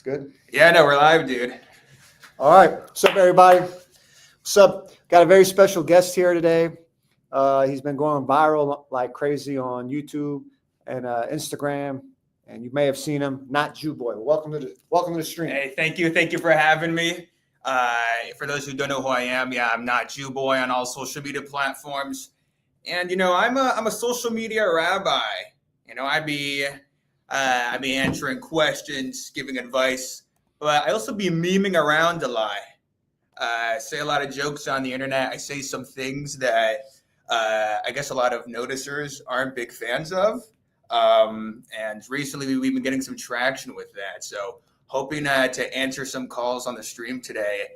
It's good. Yeah, no, we're live, dude. All right. What's up, everybody? What's up? Got a very special guest here today. He's been going viral like crazy on YouTube and Instagram, and you may have seen him. Not Jew Boy. Welcome to the stream. Hey, thank you for having me. For those who don't know who I am, yeah, I'm Not Jew Boy on all social media platforms, and I'm a social media rabbi. I'd be answering questions, giving advice, but I also be memeing around a lot. Say a lot of jokes on the internet. I say some things that I guess a lot of noticers aren't big fans of. And recently we've been getting some traction with that. So hoping to answer some calls on the stream today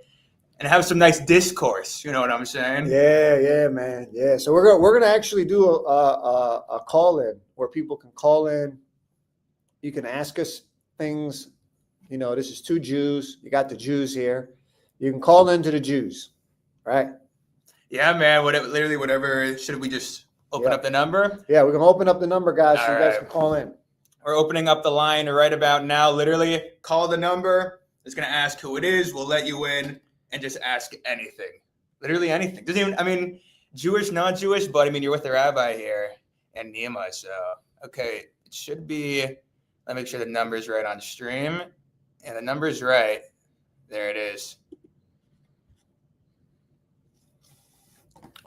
and have some nice discourse. You know what I'm saying? Yeah, man. Yeah. So we're gonna actually do a call in where people can call in. You can ask us things. This is two Jews. You got the Jews here. You can call into the Jews, right? Yeah, man. Whatever. Should we just open up the number? Yeah, we're gonna open up the number, guys, so All you guys right. can call in. We're opening up the line right about now. Literally, call the number. It's gonna ask who it is. We'll let you in and just ask anything. Literally anything. Doesn't even. Jewish, non-Jewish, but you're with the rabbi here and Nima. So okay, it should be. Let me make sure the number's right on stream, and the number's right. There it is.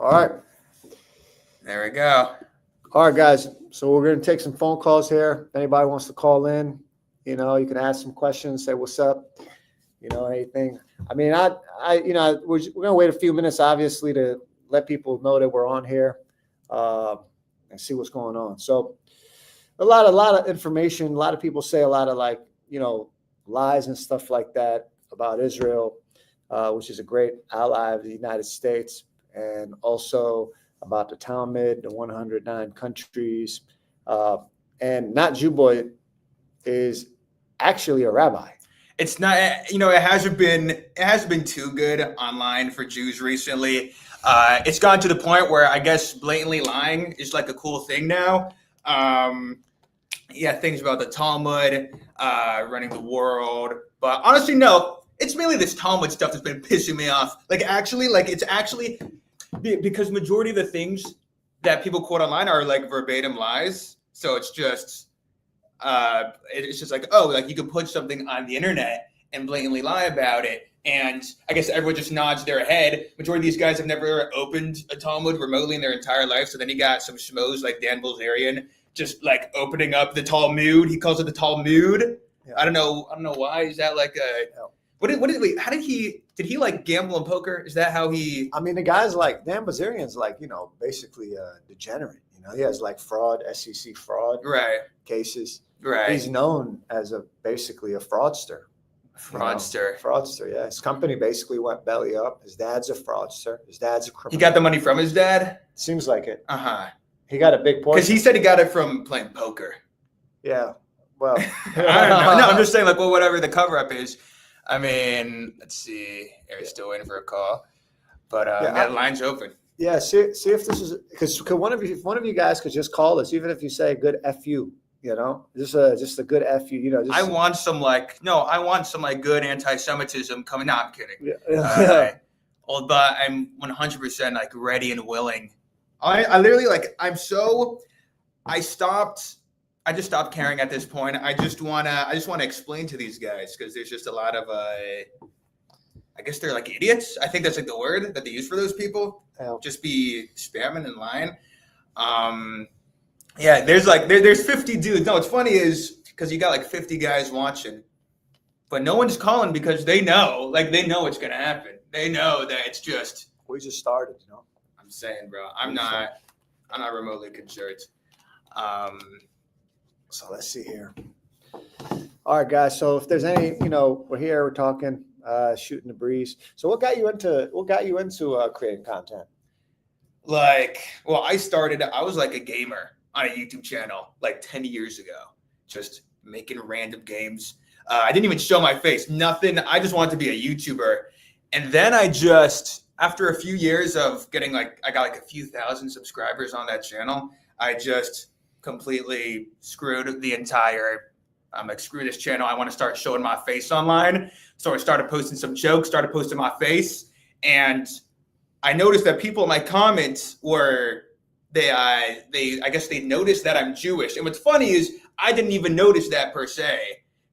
All right. There we go. All right, guys. So we're going to take some phone calls here. If anybody wants to call in, you can ask some questions, say what's up, anything. We're going to wait a few minutes, obviously, to let people know that we're on here and see what's going on. So a lot of information. A lot of people say a lot of lies and stuff like that about Israel, which is a great ally of the United States. And also about the Talmud, the 109 countries. And Not Jew Boy is actually a rabbi. It's not, it hasn't been too good online for Jews recently. It's gotten to the point where I guess blatantly lying is like a cool thing now. Things about the Talmud, running the world. But honestly, no, it's mainly this Talmud stuff that's been pissing me off. Because majority of the things that people quote online are like verbatim lies. So it's just you can put something on the internet and blatantly lie about it. And I guess everyone just nods their head. Majority of these guys have never opened a Talmud remotely in their entire life. So then you got some schmoes like Dan Bilzerian just like opening up the Talmud. He calls it the Talmud. Yeah. I don't know why. Is that like a... No. How did he like gamble and poker? Is that how he? The guy's like Dan Bilzerian's basically a degenerate. He has like fraud, SEC fraud cases. Right. He's known as basically a fraudster. Fraudster. Yeah. His company basically went belly up. His dad's a fraudster. His dad's a criminal. He got the money from his dad? Seems like it. He got a big portion. Because he said he got it from playing poker. Yeah. Well, I don't know. No, I'm just saying whatever the cover up is. Let's see. We're still waiting for a call, but that line's open. Yeah, see if this is because one of you guys could just call us, even if you say a good FU, just a good FU, I want some good anti-Semitism coming. No, I'm kidding. Yeah. But I'm 100% ready and willing. I literally I just stopped caring at this point. I just wanna explain to these guys because there's just a lot of I guess they're like idiots. I think that's like the word that they use for those people. Just be spamming and lying. There's 50 dudes. No, what's funny is because you got like 50 guys watching, but no one's calling because they know what's gonna happen. They know that it's just we just started. I'm saying, bro, I'm not remotely concerned. So let's see here. All right, guys. So if there's any, we're here, we're talking, shooting the breeze. So what got you into creating content? I was like a gamer on a YouTube channel like 10 years ago, just making random games. I didn't even show my face, nothing. I just wanted to be a YouTuber. And then after a few years of getting I got a few thousand subscribers on that channel, I just completely screwed the entire I'm like, screw this channel. I want to start showing my face online. So I started posting some jokes, started posting my face. And I noticed that people in my comments were, I guess they noticed that I'm Jewish. And what's funny is I didn't even notice that per se,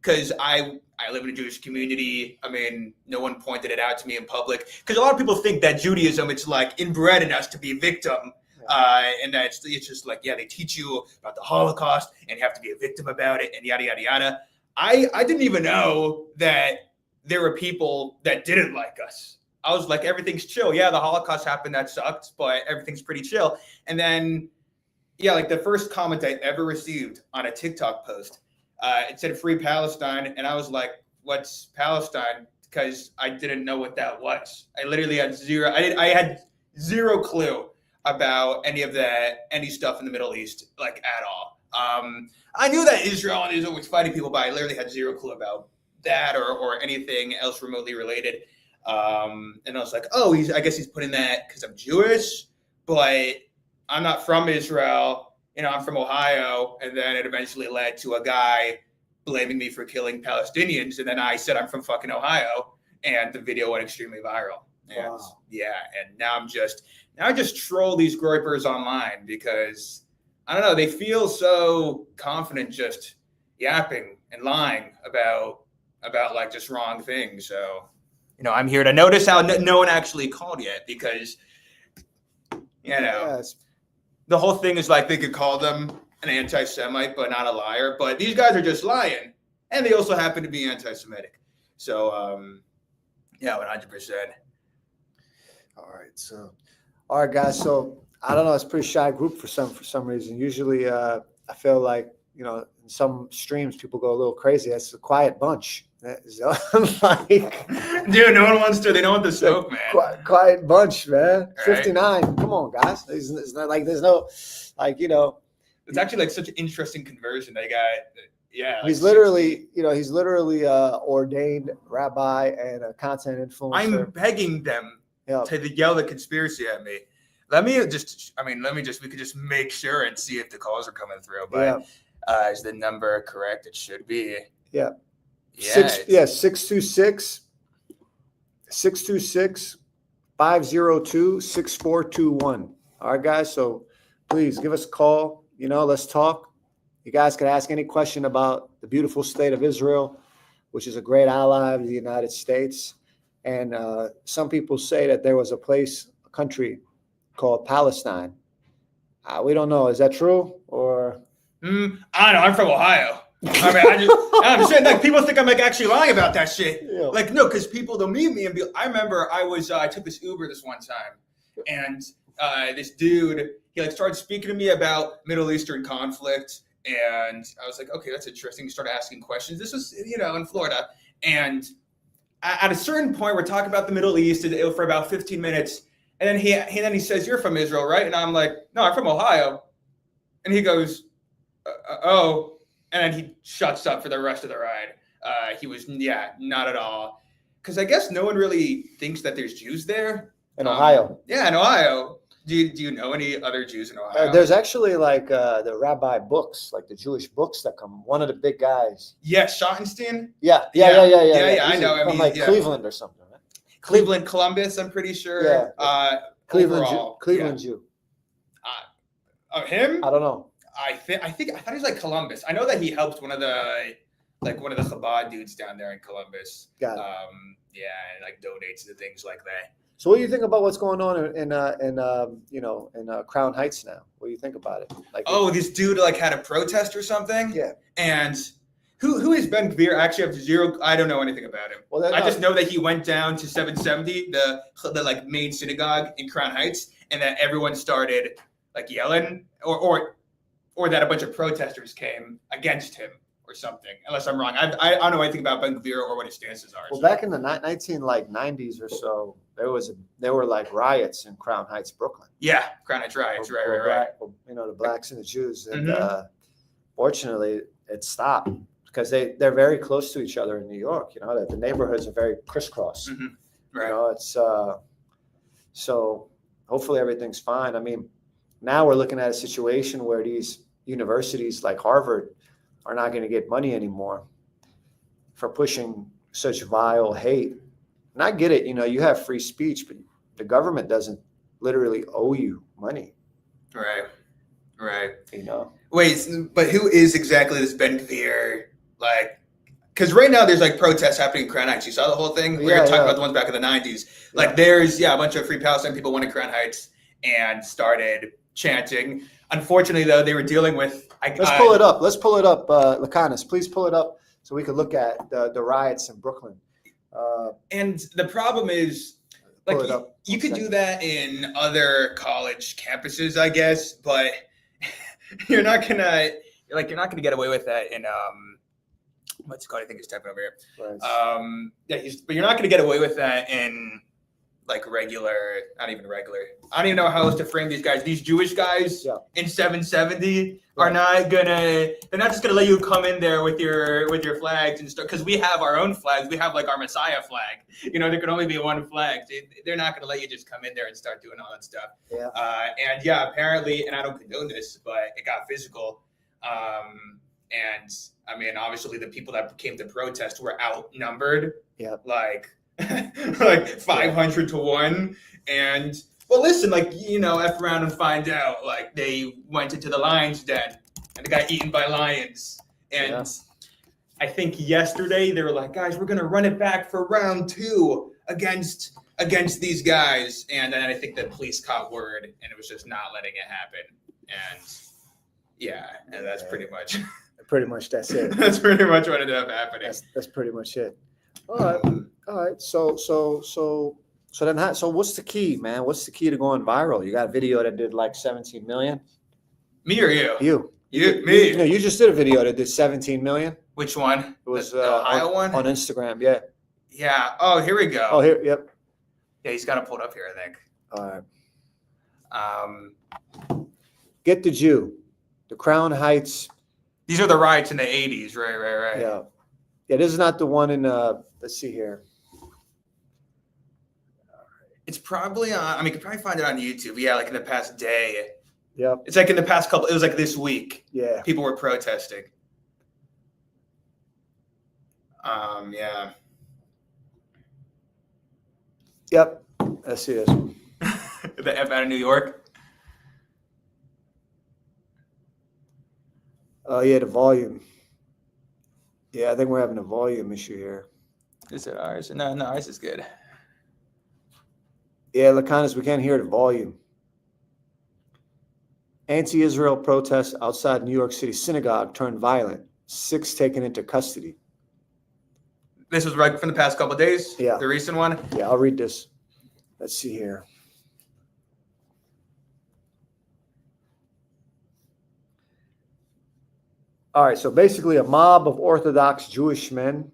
because I live in a Jewish community. I mean, no one pointed it out to me in public, because a lot of people think that Judaism, it's like inbred in us to be a victim. And that it's just like, yeah, they teach you about the Holocaust and you have to be a victim about it and yada, yada, yada. I didn't even know that there were people that didn't like us. I was like, everything's chill. Yeah, the Holocaust happened. That sucked, but everything's pretty chill. And then, yeah, like the first comment I ever received on a TikTok post, it said free Palestine. And I was like, what's Palestine? Because I didn't know what that was. I literally had I had zero clue about any stuff in the Middle East, like at all. I knew that Israel is always fighting people, but I literally had zero clue about that or anything else remotely related. And I was like, oh, I guess he's putting that because I'm Jewish, but I'm not from Israel. I'm from Ohio. And then it eventually led to a guy blaming me for killing Palestinians. And then I said I'm from fucking Ohio, and the video went extremely viral. And Wow. yeah, and now I just troll these groypers online because I don't know, they feel so confident just yapping and lying about like just wrong things. So, I'm here to notice how no one actually called yet, because Yes. the whole thing is like they could call them an anti-Semite but not a liar, but these guys are just lying, and they also happen to be anti-Semitic. So yeah, 100%. All right, guys. So I don't know. It's a pretty shy group for some reason. Usually, I feel like in some streams people go a little crazy. It's a quiet bunch. Like, dude, no one wants to. They don't want the smoke, man. Quiet bunch, man. Right. 59. Come on, guys. It's not like there's no, like It's actually like such an interesting conversion. They got, yeah. He's literally, ordained rabbi and a content influencer. I'm begging them to yell the conspiracy at me. We could just make sure and see if the calls are coming through. But is the number correct? It should be. Yeah. Yeah. 626 502 6421. All right, guys. So please give us a call. Let's talk. You guys can ask any question about the beautiful state of Israel, which is a great ally of the United States. And some people say that there was a country called Palestine. We don't know. Is that true? Or I don't know. I'm from Ohio. I mean, I'm saying, like, people think I'm like actually lying about that shit. Yeah. Like, no, because people, they'll meet me and I remember I took this Uber this one time, and this dude, he like started speaking to me about Middle Eastern conflict, and I was like, okay, that's interesting. He started asking questions. This was, in Florida, and at a certain point, we're talking about the Middle East for about 15 minutes, and then he says, "You're from Israel, right?" And I'm like, "No, I'm from Ohio," and he goes, "Oh." And then he shuts up for the rest of the ride. He was, not at all. Because I guess no one really thinks that there's Jews there. In Ohio. Yeah, in Ohio. Do you know any other Jews in Ohio? There's actually like the rabbi books, like the Jewish books that come. One of the big guys. Yeah, Schottenstein? Yeah. Yeah, I know. From Cleveland or something, right? Cleveland, Columbus, I'm pretty sure. Yeah. Cleveland Jew. Him? I don't know. I thought he was like Columbus. I know that he helped one of the Chabad dudes down there in Columbus. Got it. And like donates to things like that. So what do you think about what's going on in Crown Heights now? What do you think about it? This dude like had a protest or something? Yeah. And who is Ben Gvir? I actually have zero. I don't know anything about him. Well, I just know that he went down to 770, the like main synagogue in Crown Heights, and that everyone started like yelling or that a bunch of protesters came against him or something, unless I'm wrong. I don't know anything about Ben Gvir or what his stances are. Well, back in the 1990s or so, there were like riots in Crown Heights, Brooklyn. Yeah, Crown Heights riots, right. The blacks and the Jews, and fortunately, it stopped because they're very close to each other in New York. That the neighborhoods are very crisscross. Mm-hmm. Right. It's so hopefully everything's fine. I mean, now we're looking at a situation where these universities like Harvard are not going to get money anymore for pushing such vile hate. And I get it, you have free speech, but the government doesn't literally owe you money. Right. Wait, but who is exactly this Ben Gvir? Like, because right now there's like protests happening in Crown Heights. You saw the whole thing? We were talking about the ones back in the 90s. Like there's, a bunch of Free Palestine people went to Crown Heights and started chanting. Unfortunately, though, they were dealing with... Let's pull it up. Lakanis, please pull it up so we can look at the riots in Brooklyn. And the problem is, like, you could do that in other college campuses, I guess, but you're not gonna get away with that in what's it called? I think it's typing over here. Right. But you're not gonna get away with that in like regular, not even regular. I don't even know how else to frame these guys. These Jewish guys in 770 are not gonna. They're not just gonna let you come in there with your flags and stuff. Because we have our own flags. We have like our Messiah flag. There can only be one flag. They're not gonna let you just come in there and start doing all that stuff. Yeah. Apparently, and I don't condone this, but it got physical. And I mean, obviously, the people that came to protest were outnumbered. Yeah. Like 500 to 1. And well, listen, F around and find out. Like they went into the lion's den and they got eaten by lions. And I think yesterday they were like, guys, we're gonna run it back for round 2 against these guys. And then I think the police caught word and it was just not letting it happen. And that's pretty much that's it. That's pretty much what ended up happening. That's pretty much it. All right. So what's the key, man? What's the key to going viral? You got a video that did like 17 million. Me or you? Me. You just did a video that did 17 million. Which one? It was the Ohio one on Instagram. Yeah. Yeah. Oh, here we go. Oh, here. Yep. Yeah, he's got it pulled up here, I think. All right. Get the Jew. The Crown Heights. These are the riots in the 80s, right. Yeah. Yeah, this is not the one in, let's see here. It's probably on, you could probably find it on YouTube. Yeah, like in the past day. Yep. It's like in the past couple, it was like this week. Yeah. People were protesting. Yeah. Yep. I see this. The F out of New York. Oh, yeah, the volume. Yeah, I think we're having a volume issue here. Is it ours? No, ours is good. Yeah, Lakanis, we can't hear the volume. Anti-Israel protests outside New York City synagogue turned violent. 6 taken into custody. This was right from the past couple of days? Yeah. The recent one? Yeah, I'll read this. Let's see here. All right, so basically a mob of Orthodox Jewish men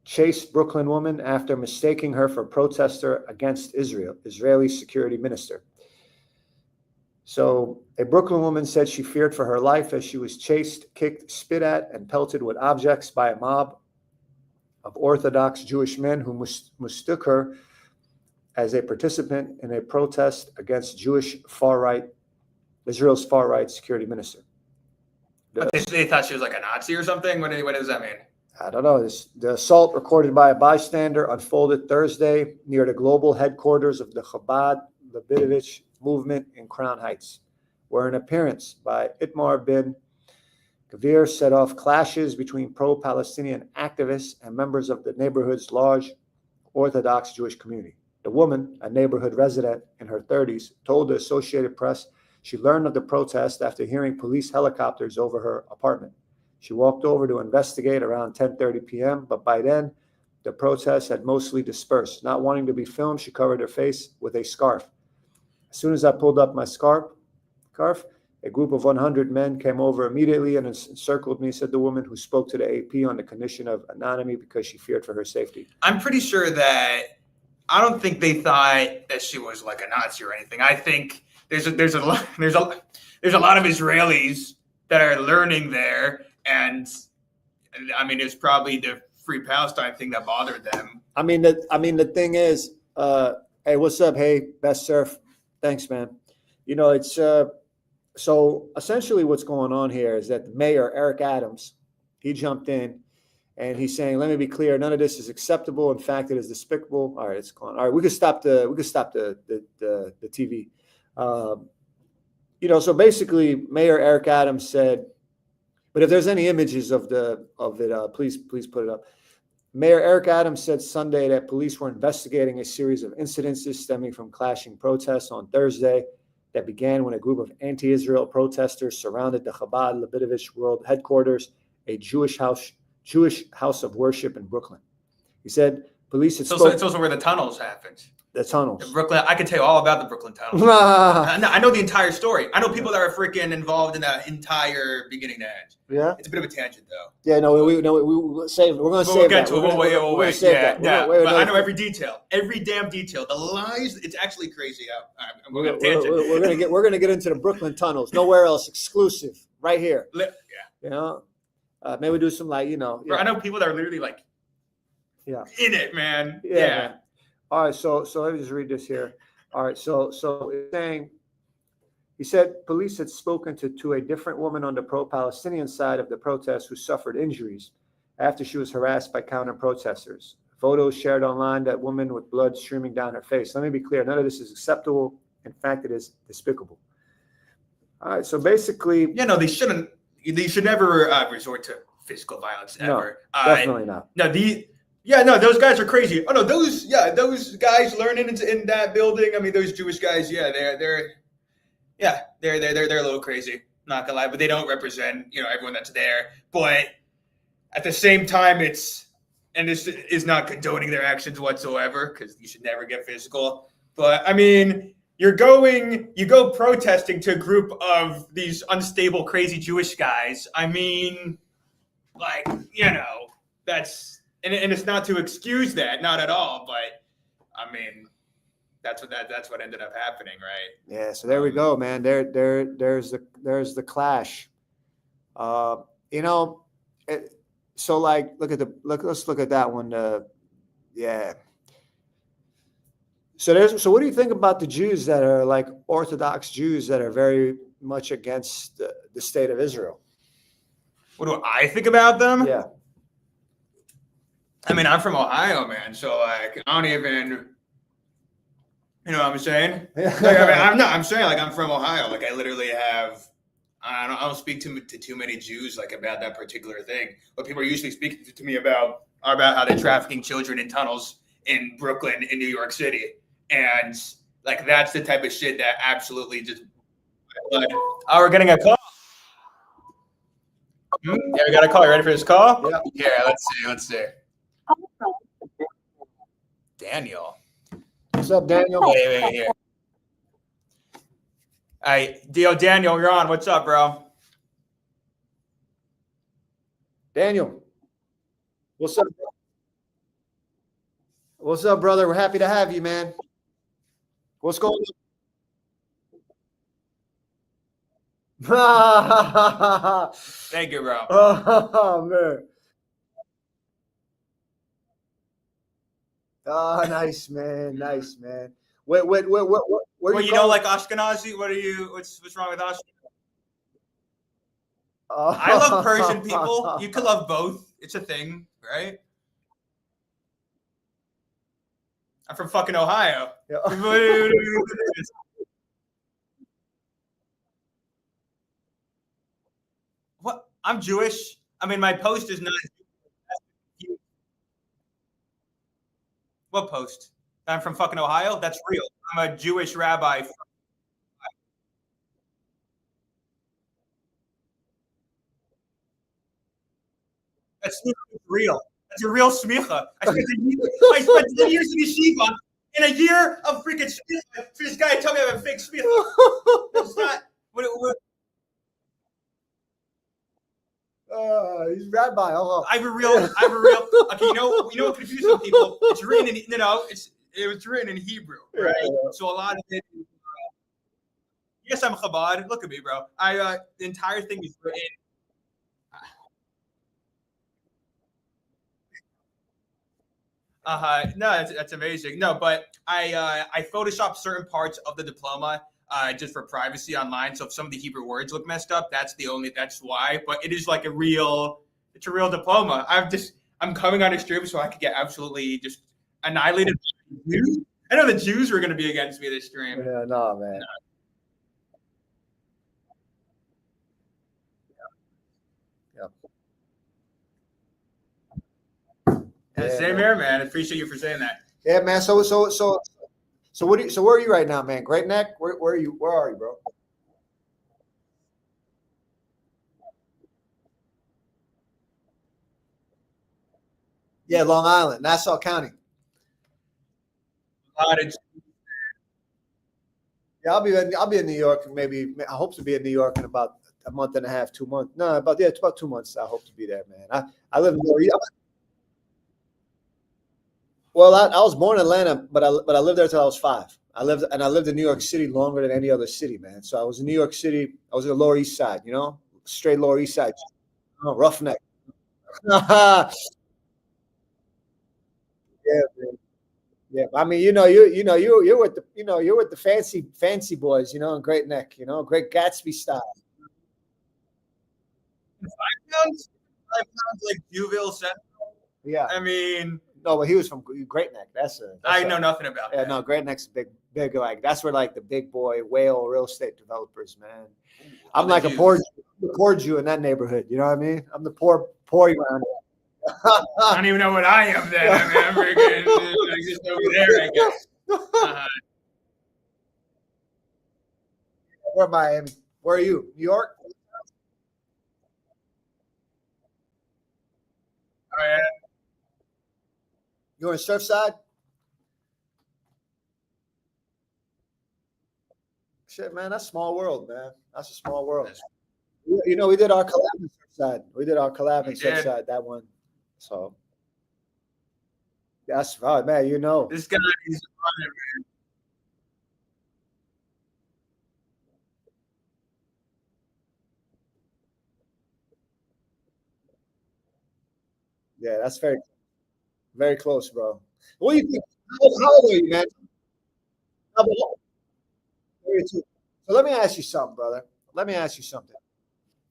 chased Brooklyn woman after mistaking her for a protester against Israel, Israeli security minister. So a Brooklyn woman said she feared for her life as she was chased, kicked, spit at, and pelted with objects by a mob of Orthodox Jewish men who mistook her as a participant in a protest against Israel's far-right security minister. But they thought she was like a Nazi or something? What does that mean? I don't know. The assault, recorded by a bystander, unfolded Thursday near the global headquarters of the Chabad Lubavitch movement in Crown Heights, where an appearance by Itmar bin Gvir set off clashes between pro-Palestinian activists and members of the neighborhood's large Orthodox Jewish community. The woman, a neighborhood resident in her 30s, told the Associated Press she learned of the protest after hearing police helicopters over her apartment. She walked over to investigate around 10:30 p.m., but by then, the protests had mostly dispersed. Not wanting to be filmed, she covered her face with a scarf. As soon as I pulled up my scarf, a group of 100 men came over immediately and encircled me, said the woman, who spoke to the AP on the condition of anonymity because she feared for her safety. I'm pretty sure that I don't think they thought that she was like a Nazi or anything. I think there's a lot of Israelis that are learning there, and I mean it's probably the Free Palestine thing that bothered them. I mean the thing is, hey, what's up? Hey, Best Surf, thanks, man. It's so essentially what's going on here is that the mayor, Eric Adams, he jumped in. And he's saying, "Let me be clear. None of this is acceptable. In fact, it is despicable." All right, it's gone. All right, we could stop the TV. So basically, Mayor Eric Adams said, but if there's any images of it, please put it up. Mayor Eric Adams said Sunday that police were investigating a series of incidences stemming from clashing protests on Thursday that began when a group of anti-Israel protesters surrounded the Chabad Lubavitch World Headquarters, a Jewish house of worship in Brooklyn. He said police had It's also where the tunnels happened. The tunnels. Brooklyn. I can tell you all about the Brooklyn tunnels. I know the entire story. I know people that are freaking involved in that entire beginning to end. Yeah. It's a bit of a tangent, though. Yeah. No. We save. We're going to save that. We'll wait. Yeah. But I know every detail, every damn detail. The lies. It's actually crazy. I'm going on a tangent. We're going to get into the Brooklyn tunnels. Nowhere else. Exclusive. Right here. Yeah. Maybe we do some Yeah. Bro, I know people that are literally like. Yeah. In it, man. Yeah. All right, so let me just read this here. All right, so it's saying, he said police had spoken to a different woman on the pro-Palestinian side of the protest who suffered injuries after she was harassed by counter-protesters. Photos shared online, that woman with blood streaming down her face. Let me be clear, none of this is acceptable. In fact, it is despicable. All right, so basically... Yeah, no, they shouldn't. They should never resort to physical violence ever. No, definitely not. No, those guys are crazy. Oh no, those guys learning in that building. I mean, those Jewish guys, they're a little crazy. Not gonna lie, but they don't represent everyone that's there. But at the same time, this is not condoning their actions whatsoever, because you should never get physical. But I mean, you go protesting to a group of these unstable, crazy Jewish guys. I mean, that's. And it's not to excuse that, not at all. But I mean, that's what ended up happening, right? Yeah. So there we go, man. There's the clash. So let's look at that one. Yeah. So what do you think about the Jews that are like Orthodox Jews that are very much against the state of Israel? What do I think about them? Yeah. I mean, I'm from Ohio, man. So I don't even, you know what I'm saying? I'm saying I'm from Ohio. I literally have, I don't speak to too many Jews about that particular thing. What people are usually speaking to me about are about how they're trafficking children in tunnels in Brooklyn, in New York City. And that's the type of shit that absolutely just, oh, we're getting a call. Yeah, we got a call. You ready for this call? Yeah. Let's see. Daniel. What's up, Daniel? Wait here. Daniel, you're on. What's up, bro? Daniel. What's up? What's up, brother? We're happy to have you, man. What's going on? Thank you, bro. Oh, man. Oh, nice, man. Nice, man. Where Well, you don't like Ashkenazi? What's wrong with Ashkenazi? I love Persian people. You could love both. It's a thing, right? I'm from fucking Ohio. Yeah. What? I'm Jewish. I mean, my post is not. What post? I'm from fucking Ohio? That's real. I'm a Jewish rabbi. That's real. That's a real smicha. I spent 10 years in yeshiva and a year of freaking smicha for this guy to tell me I have a fake smicha. That's not. What? He's rabbi. I have a real. Okay, you know what confuses some people? It's written in. It was written in Hebrew, right? Yeah. So a lot of it. Yes, I'm Chabad. Look at me, bro. The entire thing is written. No, that's amazing. No, but I photoshopped certain parts of the diploma just for privacy online. So if some of the Hebrew words look messed up, that's why. But it is like a real It's a real diploma. I'm coming on a stream so I could get absolutely just annihilated. I know the Jews were going to be against me this stream. Yeah, no, man. Yeah, same here, man. I appreciate you for saying that. Yeah, man. So where are you right now, man? Great Neck? Where are you? Where are you, bro? Yeah, Long Island, Nassau County. A lot of Yeah, I'll be in New York. Maybe I hope to be in New York in about a month and a half, 2 months. No, it's about 2 months. I hope to be there, man. I live in well, I was born in Atlanta, but I lived there till I was 5. I lived in New York City longer than any other city, man. So I was in New York City. I was in the Lower East Side, straight Lower East Side, roughneck. Yeah, man. Yeah. I mean, you're with you're with the fancy boys, in Great Neck, Great Gatsby style. 5 pounds, 5 pounds like Juville Central. Yeah. I mean, no, but he was from Great Neck. I know nothing about yeah, that. no, Great Neck's big, like that's where like the big boy whale real estate developers, man. I'm like a poor Jew in that neighborhood. You know what I mean? I'm the poor around here. I don't even know what I am then. I mean, I'm freaking just over there, I guess. Where am I? Where are you? New York? Oh, yeah. You're in Surfside? Shit, man, that's a small world, man. That's a small world. We did our collab in Surfside. We did our collab in Surfside, that one. So that's right, man. This guy is on it, man. Yeah, that's very close, bro. What do you think? How old are you, man? How old? 32. So let me ask you something, brother. Let me ask you something.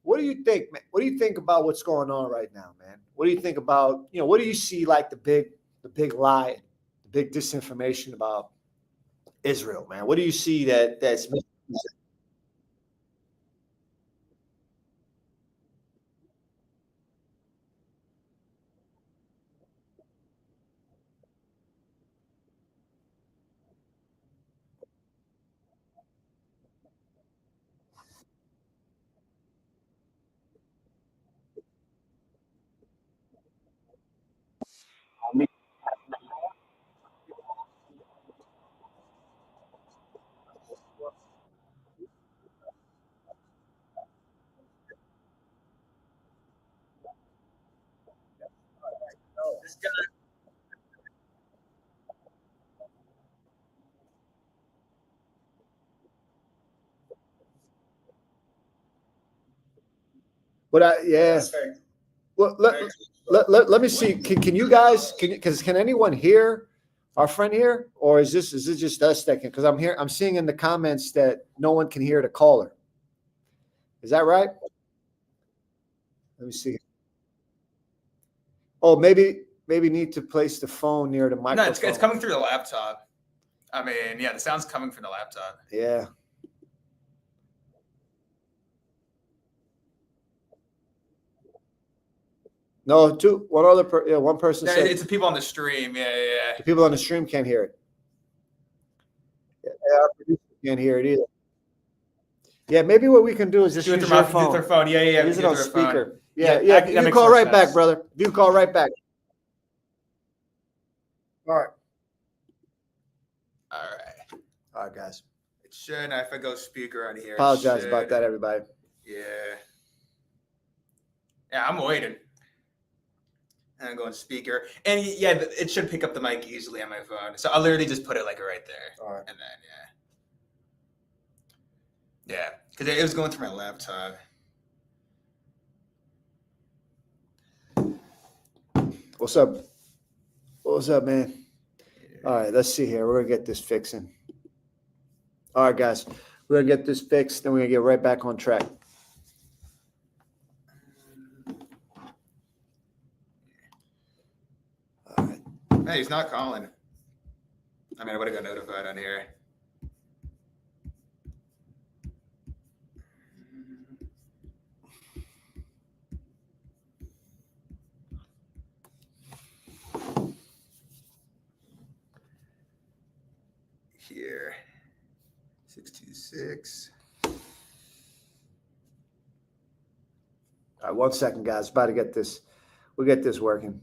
What do you think, man? What do you think about what's going on right now, man? What do you think about, what do you see like the big lie, the big disinformation about Israel, man? What do you see that's This guy, yeah. Well, let me see. Can you guys can anyone hear our friend here, or is it just us that can? Because I'm seeing in the comments that no one can hear the caller. Is that right? Let me see. Oh, maybe need to place the phone near the no, microphone. it's coming through the laptop. I mean, yeah, the sound's coming from the laptop. Yeah. No, one person No, said it's the people on the stream. Yeah. the people on the stream can't hear it. Yeah, our producer can't hear it either. Yeah, maybe what we can do is just use your phone. Their phone. Yeah. Use it on speaker. Phone. Yeah. Yeah, You can call right back, brother. You can call right back. All right. All right, guys. It should. If I go speaker on here. Apologize about that, everybody. Yeah. Yeah, I'm waiting. And I'm going speaker. And yeah, it should pick up the mic easily on my phone. So I'll literally just put it like right there. All right. And then, yeah, because it was going through my laptop. What's up? What's up, man? All right, let's see here. We're going to get this fixing. All right, guys. We're going to get this fixed, then we're going to get right back on track. Hey, he's not calling. I mean, I would have got notified on here. Here. 626. All right, 1 second, guys. About to get this. We'll get this working.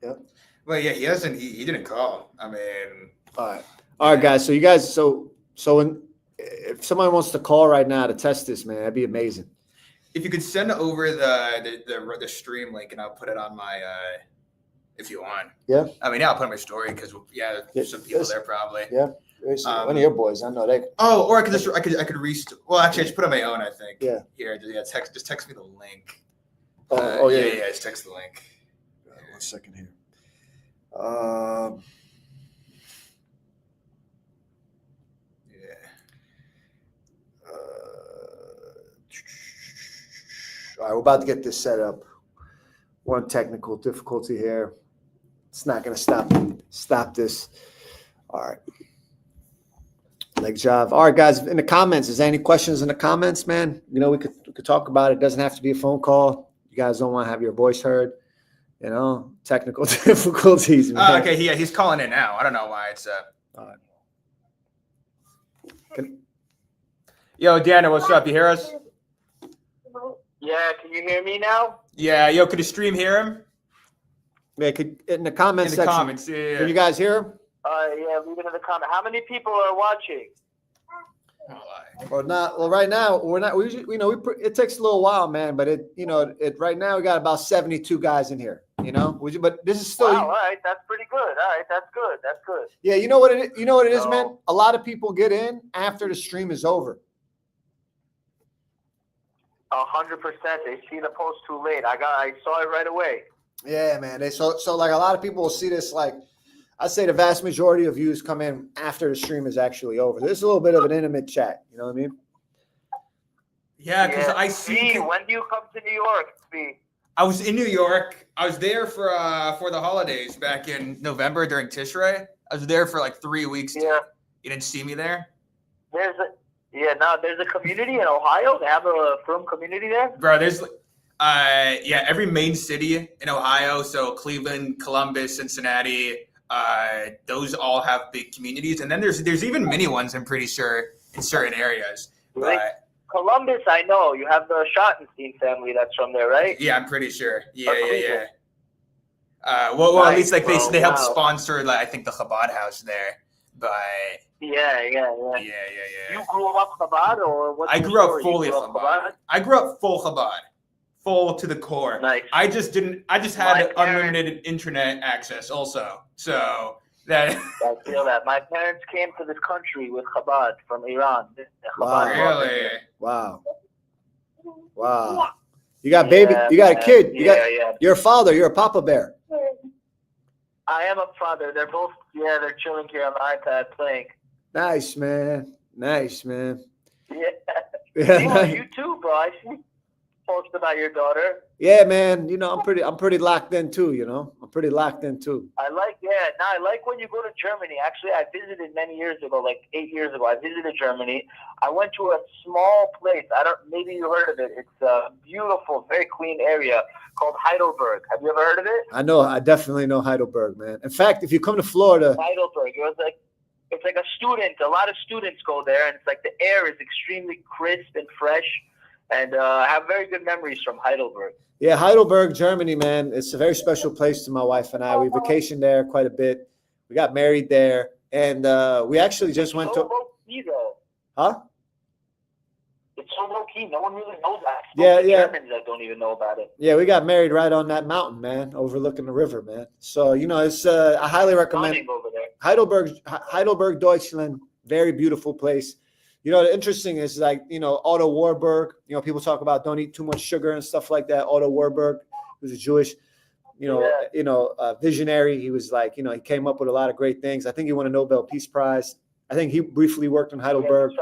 Yep. Well, yeah, he hasn't. He didn't call. I mean, All right, guys. So you guys, if somebody wants to call right now to test this, man, that'd be amazing. if you could send over the stream link, and I'll put it on my if you want. Yeah. I mean, yeah, I'll put it on my story because there's some people there probably. Yeah. One of your boys, I know they. Oh, or I could well, actually, I just put on my own. I think. Yeah. Here, just text me the link. Yeah. Just text the link. 1 second here. All right, we're about to get this set up. One technical difficulty here. It's not going to stop this. All right. Leg job. All right, guys. In the comments, is there any questions in the comments, man? You know, we could talk about it. It doesn't have to be a phone call. You guys don't want to have your voice heard. You know, technical difficulties. Man. Okay, yeah, he's calling in now. I don't know why it's All right. Yo, Deanna, what's up? You hear us? Yeah, can you hear me now? Yeah, yo, could the stream hear him? Yeah, in the comments In the section. comments, yeah. Can you guys hear him? Yeah, leave it in the comment. How many people are watching? Well, not well. Right now, we're not. We usually, it takes a little while, man. But right now we got about 72 guys in here. You know, but this is still. Wow, all right, that's pretty good. All right, that's good. That's good. Yeah, you know what it is. You know what it is, man. A lot of people get in after the stream is over. 100%. They see the post too late. I saw it right away. Yeah, man. So like a lot of people will see this. Like I'd say the vast majority of views come in after the stream is actually over. This is a little bit of an intimate chat. You know what I mean? Yeah, because I see. When do you come to New York, Spee? I was in New York. I was there for the holidays back in November during Tishrei. I was there for like 3 weeks. Yeah. You didn't see me there? There's a community in Ohio. They have a film community there. Bro, there's every main city in Ohio, so Cleveland, Columbus, Cincinnati, those all have big communities. And then there's even mini ones, I'm pretty sure, in certain areas. Right. Columbus, I know. You have the Schottenstein family that's from there, right? Yeah, I'm pretty sure. Yeah. At Nice, least like bro. they help Wow. sponsor I think the Chabad house there. But Yeah. You grew up Chabad, or what? I grew up fully Chabad. I grew up full Chabad, full to the core. Nice. I just had unlimited internet access also. So that I feel that. My parents came to this country with Chabad from Iran. Wow. really. Wow. You got baby. You got a kid. Yeah. You're a father. You're a papa bear. I am a father. They're both. Yeah, they're chilling here on the iPad playing. Nice, man. Yeah. You too, bro. I see posts about your daughter. Yeah, man. You know, I'm pretty locked in too. You know, I'm pretty locked in too. I like when you go to Germany. Actually, I visited many years ago, like 8 years ago. I visited Germany. I went to a small place. Maybe you heard of it. It's a beautiful, very clean area called Heidelberg. Have you ever heard of it? I definitely know Heidelberg, man. In fact, if you come to Florida, Heidelberg. It's like a lot of students go there, and it's like the air is extremely crisp and fresh. And I have very good memories from Heidelberg. yeah, Heidelberg, Germany, man. It's a very special place to my wife and I. We vacationed there quite a bit. We got married there, and we actually just went to. Low key, though. Huh? It's so low key. No one really knows that. Yeah. Germans that don't even know about it. Yeah, we got married right on that mountain, man, overlooking the river, man. So it's I highly recommend Stunning over there. Heidelberg, Deutschland. Very beautiful place. The interesting is Otto Warburg. People talk about don't eat too much sugar and stuff like that. Otto Warburg, who's a Jewish visionary. He was like, he came up with a lot of great things. I think he won a Nobel Peace Prize. I think he briefly worked in Heidelberg.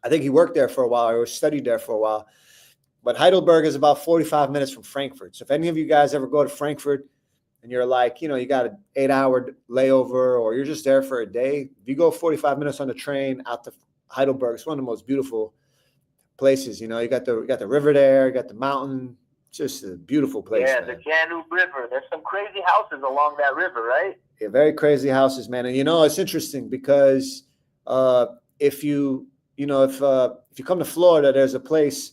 I think he worked there for a while or studied there for a while. But Heidelberg is about 45 minutes from Frankfurt. So if any of you guys ever go to Frankfurt and you're like, you got an 8-hour layover or you're just there for a day, if you go 45 minutes on the train out to Heidelberg, it's one of the most beautiful places. You got the river there, you got the mountain, just a beautiful place. Yeah, man. the Danube River. There's some crazy houses along that river, right? Yeah, very crazy houses, man. And it's interesting because if you come to Florida, there's a place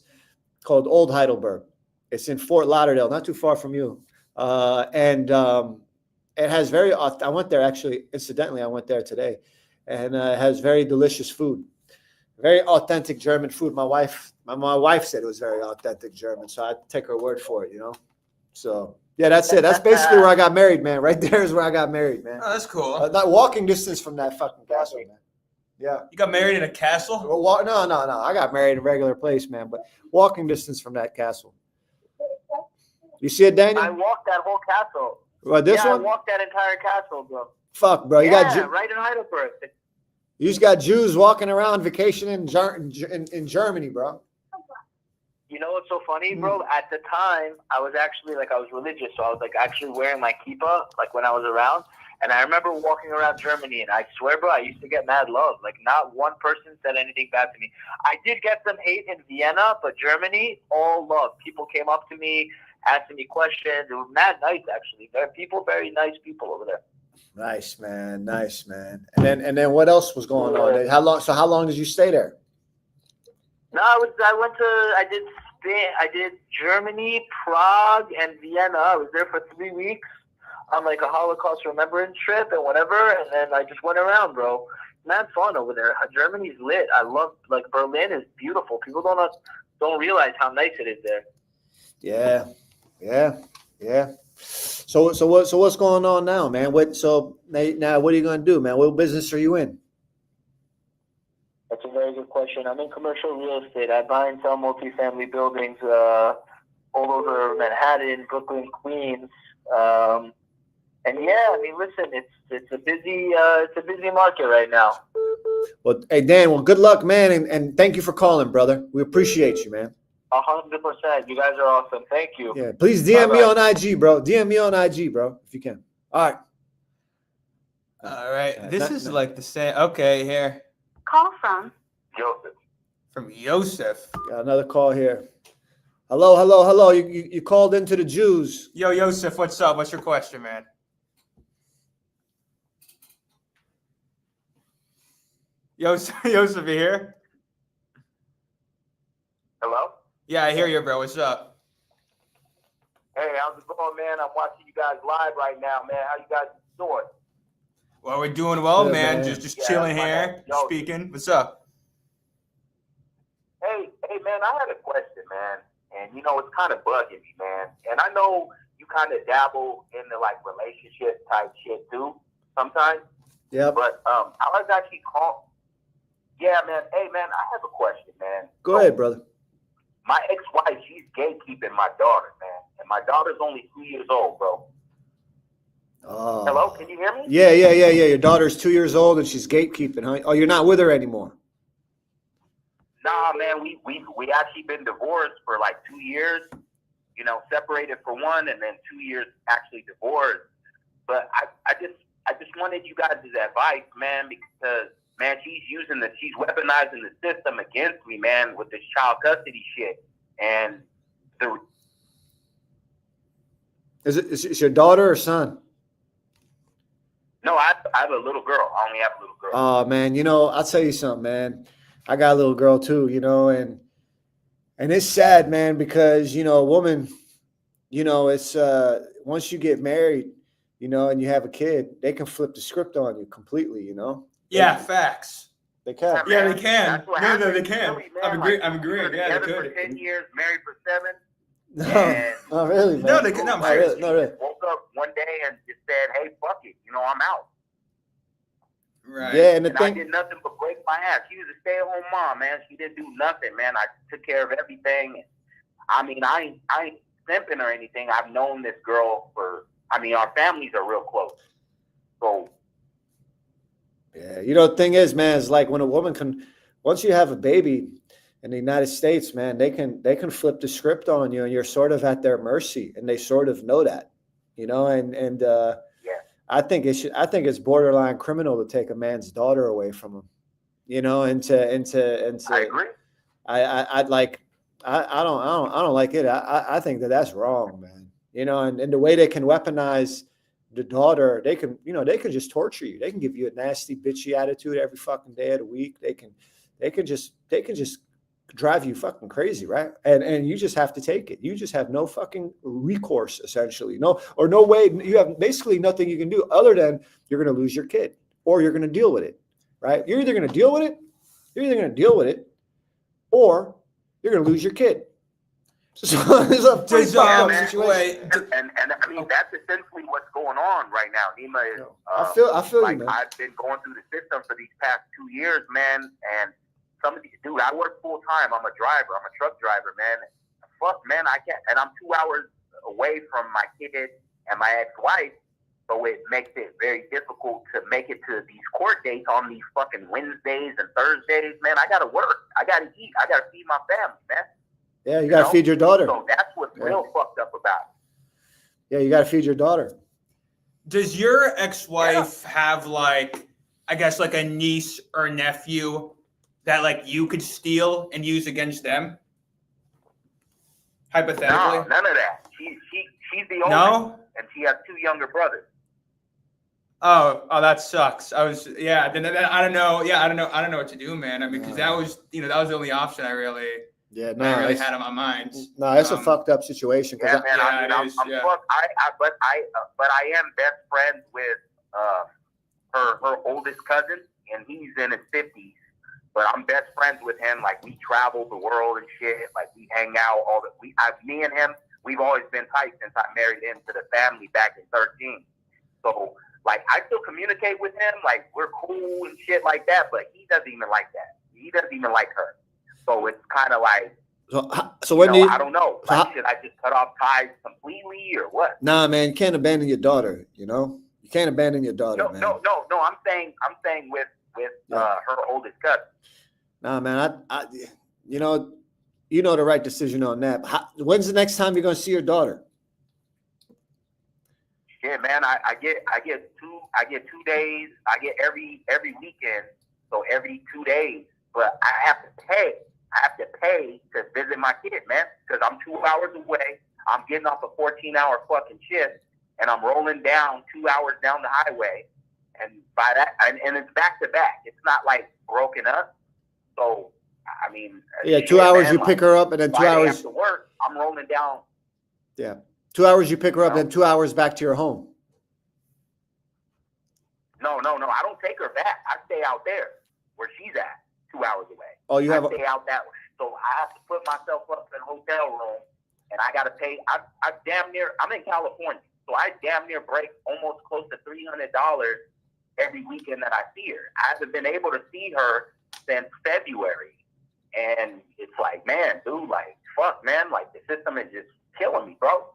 called Old Heidelberg. It's in Fort Lauderdale, not too far from you. And it has I went there actually, incidentally, I went there today, and it has very delicious food, very authentic German food. My wife said it was very authentic German, so I take her word for it, So yeah, that's it. That's basically where I got married, man. Right there is where I got married, man. Oh, that's cool. Not walking distance from that fucking castle, man. Yeah. You got married in a castle? Well, no. I got married in a regular place, man, but walking distance from that castle. You see it, Daniel? I walked that whole castle. What, this one? I walked that entire castle, bro. Fuck, bro. You got right in Heidelberg. You just got Jews walking around vacationing in Germany, bro. You know what's so funny, bro? At the time, I was religious, so I was actually wearing my kippah, when I was around. And I remember walking around Germany, and I swear, bro, I used to get mad love. Not one person said anything bad to me. I did get some hate in Vienna, but Germany, all love. People came up to me, asking me questions. It was mad nice, actually. There are people, very nice people over there. Nice, man. Nice, man. And then what else was going on? How long did you stay there? No, I did Spain, I did Germany, Prague, and Vienna. I was there for 3 weeks on a Holocaust remembrance trip and whatever, and then I just went around, bro. Man, fun over there. Germany's lit. I love Berlin is beautiful. People don't realize how nice it is there. Yeah. So what's going on now, man? Now what are you gonna do, man? What business are you in? That's a very good question. I'm in commercial real estate. I buy and sell multifamily buildings all over Manhattan, Brooklyn, Queens. And yeah, listen, it's a busy market right now. Well, hey Dan, good luck, man, and thank you for calling, brother. We appreciate you, man. 100%. You guys are awesome. Thank you. Yeah, please DM me on IG, bro. DM me on IG, bro, if you can. All right. This is the same. Okay, here. Call from Joseph. From Yosef. Got another call here. Hello. You called into the Jews. Yo, Yosef, what's up? What's your question, man? Yosef, you here? Hello? Yeah, I hear you, bro. What's up? Hey, how's it going, man? I'm watching you guys live right now, man. How you guys doing? Well, we're doing well, Good, man. man. Just chilling here, speaking. What's up? Hey, man, I had a question, man. And, it's kind of bugging me, man. And I know you kind of dabble in the, relationship type shit, too, sometimes. Yeah. But I was actually called. Yeah, man. Hey, man, I have a question, man. Go ahead, brother. My ex-wife, she's gatekeeping my daughter, man. And my daughter's only 2 years old, bro. Oh. Hello? Can you hear me? Yeah. Your daughter's 2 years old and she's gatekeeping, huh? Oh, you're not with her anymore. Nah, man, we actually been divorced for 2 years, separated for 1 and then 2 years actually divorced. But I just wanted you guys' advice, man, because, man, she's weaponizing the system against me, man, with this child custody shit. And Is it your daughter or son? No, I have a little girl. I only have a little girl. Oh, man, I'll tell you something, man. I got a little girl too, and it's sad, man, because, a woman, it's once you get married, and you have a kid, they can flip the script on you completely, Yeah, facts. They can. Yeah, they can. No, they can. Really, I'm agreeing. Yeah, they together could. for 10 years, married for 7. No, not really, man. No, they can. No, I'm serious. Not really. Woke up one day and just said, "Hey, fuck it, I'm out." Right. Yeah, and I did nothing but break my ass. She was a stay-at-home mom, man. She didn't do nothing, man. I took care of everything. I simping or anything. I've known this girl our families are real close. So. Yeah, the thing is, man, is like when a woman once you have a baby in the United States, man, they can flip the script on you, and you're sort of at their mercy, and they sort of know that, and Yeah. I think it's borderline criminal to take a man's daughter away from him, and to I agree. I'd like I don't like it. I think that's wrong, man. And the way they can weaponize the daughter, they can just torture you. They can give you a nasty, bitchy attitude every fucking day of the week. They can just drive you fucking crazy, right? And you just have to take it. You just have no fucking recourse, essentially. No way. You have basically nothing you can do other than you're going to lose your kid, or you're going to deal with it, right? You're either going to deal with it, or you're going to lose your kid. So it's a pretty fucked up situation. And I mean, that's essentially what's going on right now. Nima is, I feel like, you, man. I've been going through the system for these past 2 years, man. And some of these, dude, I work full time. I'm a driver. I'm a truck driver, man. Fuck, man, I can't. And I'm 2 hours away from my kid and my ex-wife. So it makes it very difficult to make it to these court dates on these fucking Wednesdays and Thursdays, man. I got to work. I got to eat. I got to feed my family, man. Yeah, you got to feed your daughter. So that's what's real fucked up about it. Yeah, you got to feed your daughter. Does your ex-wife have, like, I guess, like a niece or nephew that, like, you could steal and use against them? Hypothetically? No, none of that. She's the oldest, and she has 2 younger brothers. Oh, that sucks. Then I don't know. Yeah, I don't know what to do, man. I mean, because that was the only option I really. Yeah, I really had on my mind. No, it's a fucked up situation. Yeah, man. I'm fucked. But I am best friends with her oldest cousin, and he's in his 50s. But I'm best friends with him. Like, we travel the world and shit. Like, we hang out me and him. We've always been tight since I married into the family back in 2013. So, like, I still communicate with him. Like, we're cool and shit like that. But he doesn't even like that. He doesn't even like her. So it's kind of like, so when I don't know. Like, should I just cut off ties completely or what? Nah, man, you can't abandon your daughter. You can't abandon your daughter, man. No. I'm saying with her oldest cousin. Nah, man, you know the right decision on that. When's the next time you're gonna see your daughter? Shit, man, I get 2 days. I get every weekend, so every 2 days. But I have to pay. I have to pay to visit my kid, man, because I'm 2 hours away. I'm getting off a 14-hour fucking shift, and I'm rolling down 2 hours down the highway, and by that, and it's back to back. It's not like broken up. So, I mean, 2 hours you pick her up, and then 2 hours after work, I'm rolling down. Yeah, 2 hours you pick her up, then 2 hours back to your home. No. I don't take her back. I stay out there where she's at, 2 hours away. Oh, you have stay out that way. So I have to put myself up in a hotel room, and I got to pay. I'm in California, so I damn near break almost close to $300 every weekend that I see her. I haven't been able to see her since February, and it's like, man, dude, like, fuck, man, like, the system is just killing me, bro,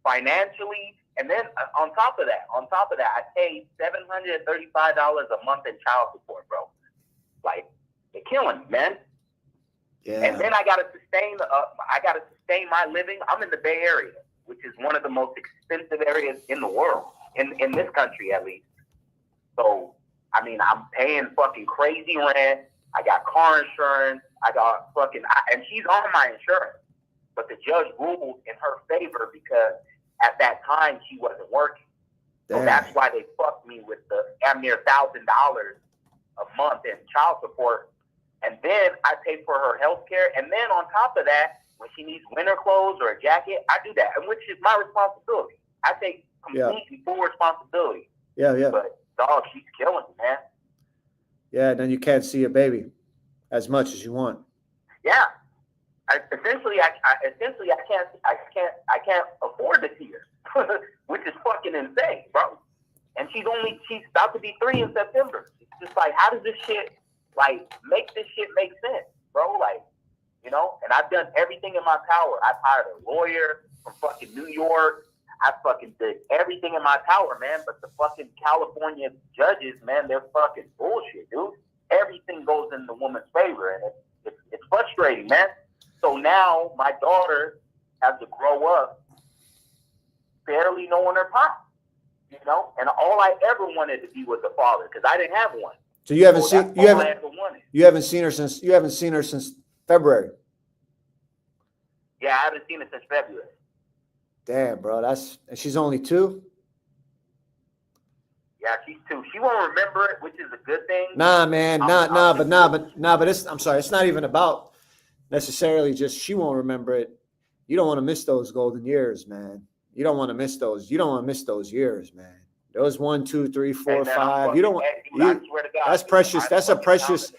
financially. And then on top of that, I pay $735 a month in child support, bro. Like, they're killing me, man. Yeah. And then I gotta sustain my living. I'm in the Bay Area, which is one of the most expensive areas in the world, in this country at least. So, I mean, I'm paying fucking crazy rent. I got car insurance. I got and she's on my insurance. But the judge ruled in her favor because at that time she wasn't working. So that's why they fucked me with the damn near $1,000 a month in child support. And then I pay for her health care. And then on top of that, when she needs winter clothes or a jacket, I do that, and which is my responsibility. I take completely full responsibility. Yeah. But, dog, she's killing me, man. Yeah, and then you can't see your baby as much as you want. Yeah. I can't afford to see her, which is fucking insane, bro. And she's about to be 3 in September. It's just like, how does this shit, like, make sense, bro? Like, and I've done everything in my power. I've hired a lawyer. from fucking New York. I fucking did everything in my power, man. But the fucking California judges, man, they're fucking bullshit, dude. Everything goes in the woman's favor, and it's frustrating, man. So now my daughter has to grow up barely knowing her pop, you know. And all I ever wanted to be was a father because I didn't have one. So you haven't So seen you haven't I ever wanted. you haven't seen her since February. Yeah, I haven't seen her since February. Damn, bro, and she's only 2. Yeah, she's 2. She won't remember it, which is a good thing. Nah, man, but I'm sorry, it's not even about necessarily just she won't remember it. You don't want to miss those golden years, man. You don't want to miss those. You don't want to miss those years, man. Those 1, 2, 3, 4, 5. You don't want. I swear to God, that's precious. That's a precious.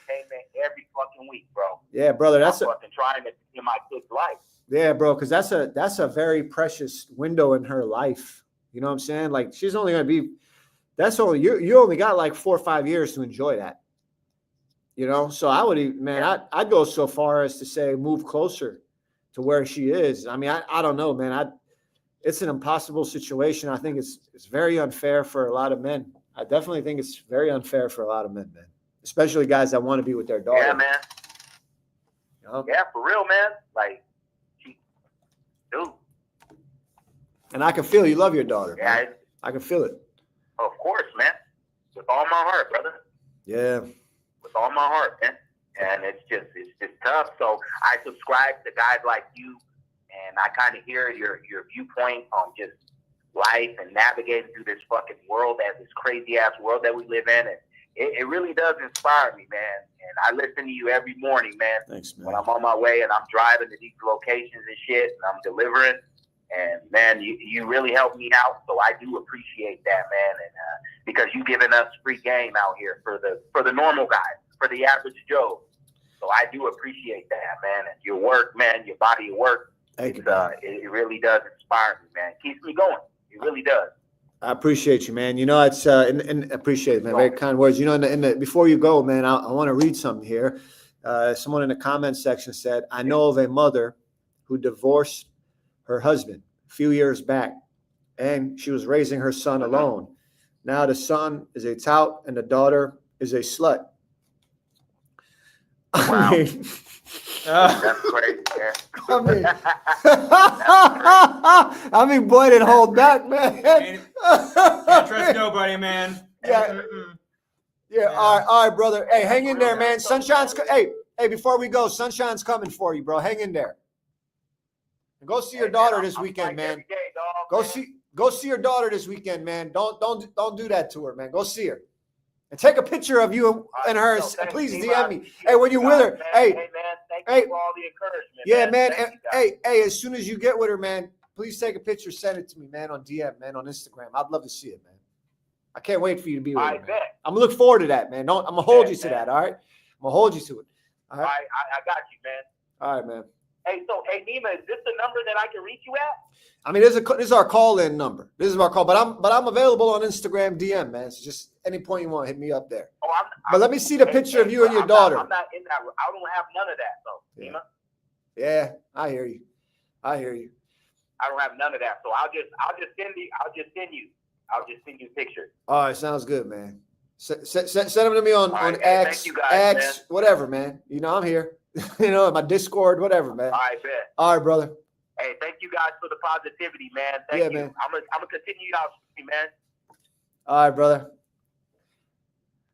Every fucking week, bro. Yeah, brother. That's I'm fucking trying to in my kid's life. Yeah, bro, because that's a very precious window in her life. You know what I'm saying? Like she's only gonna be. That's only you only got like 4 or 5 years to enjoy that. You know, so I would, man, I'd go so far as to say move closer to where she is. I mean, I don't know, man. It's an impossible situation. I think it's very unfair for a lot of men. I definitely think it's very unfair for a lot of men, man, especially guys that want to be with their daughter. Yeah, man. You know? Yeah, for real, man. Like, dude. And I can feel you love your daughter. Yeah, man. I can feel it. Of course, man. With all my heart, brother. Yeah. With all my heart, man. And it's just tough. So I subscribe to guys like you, and I kind of hear your viewpoint on just life and navigating through this fucking world, this crazy ass world that we live in. And it really does inspire me, man. And I listen to you every morning, man. Thanks, man. When I'm on my way and I'm driving to these locations and shit, and I'm delivering. And man, you really help me out, so I do appreciate that, man. And because you giving us free game out here for the normal guys, for the average Joe. So I do appreciate that, man. And your work, man, your body of work, it really does inspire me, man. It keeps me going. It really does. I appreciate you, man. You know, it's and appreciate it, man. Very kind words. You know, before you go, man, I want to read something here. Someone in the comment section said, "I know of a mother who divorced her husband a few years back, and she was raising her son alone. Now the son is a tout and the daughter is a slut." Wow. I mean, That's crazy, man. I mean, boy, didn't hold back, man. Can't trust nobody, man. Yeah. Yeah. All right, brother. Hey, hang in there, man. Sunshine's hey, before we go, sunshine's coming for you, bro. Hang in there. And go see your daughter this weekend, man. Go see your daughter this weekend, man. Don't do that to her, man. Go see her. And take a picture of you and her. And please DM me. Hey, when you're with her, hey, man, thank you for all the encouragement. Yeah, man. Hey, as soon as you get with her, man, please take a picture, send it to me, man, on DM, man, on Instagram. I'd love to see it, man. I can't wait for you to be with her. Man. I'm gonna look forward to that, man. I'm gonna hold you to that, all right? I'm gonna hold you to it. All right, I got you, man. All right, man. Hey, Nima, is this the number that I can reach you at? I mean, this is our call-in number. This is our call, but I'm available on Instagram DM, man. So just any point you want, hit me up there. But let me see the picture of you and your daughter. I'm not in that. I don't have none of that, though, Nima. Yeah, I hear you. I don't have none of that, so I'll just send you pictures. All right, sounds good, man. Send them to me on X, guys, X, whatever, man. You know, I'm here. You know, my Discord, whatever, man. All right, bet. All right, brother. Hey, thank you guys for the positivity, man. Thank you. Man. I'm gonna continue out, man. All right, brother.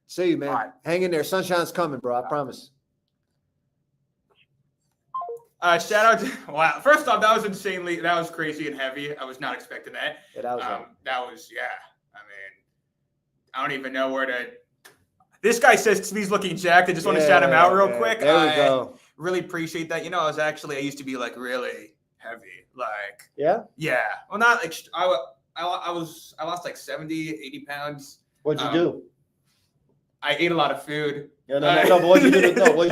See you, man. Right. Hang in there. Sunshine's coming, bro. I promise. Shout out to, wow. First off, that was crazy and heavy. I was not expecting that. Yeah, that was yeah. I mean, I don't even know where to. This guy says he's looking jacked. I just want to shout him out real quick. There we go. Really appreciate that. You know, I used to be like really heavy. Like, yeah. Well, not like I lost like 70, 80 pounds. What'd you do? I ate a lot of food. Yeah, no, but what'd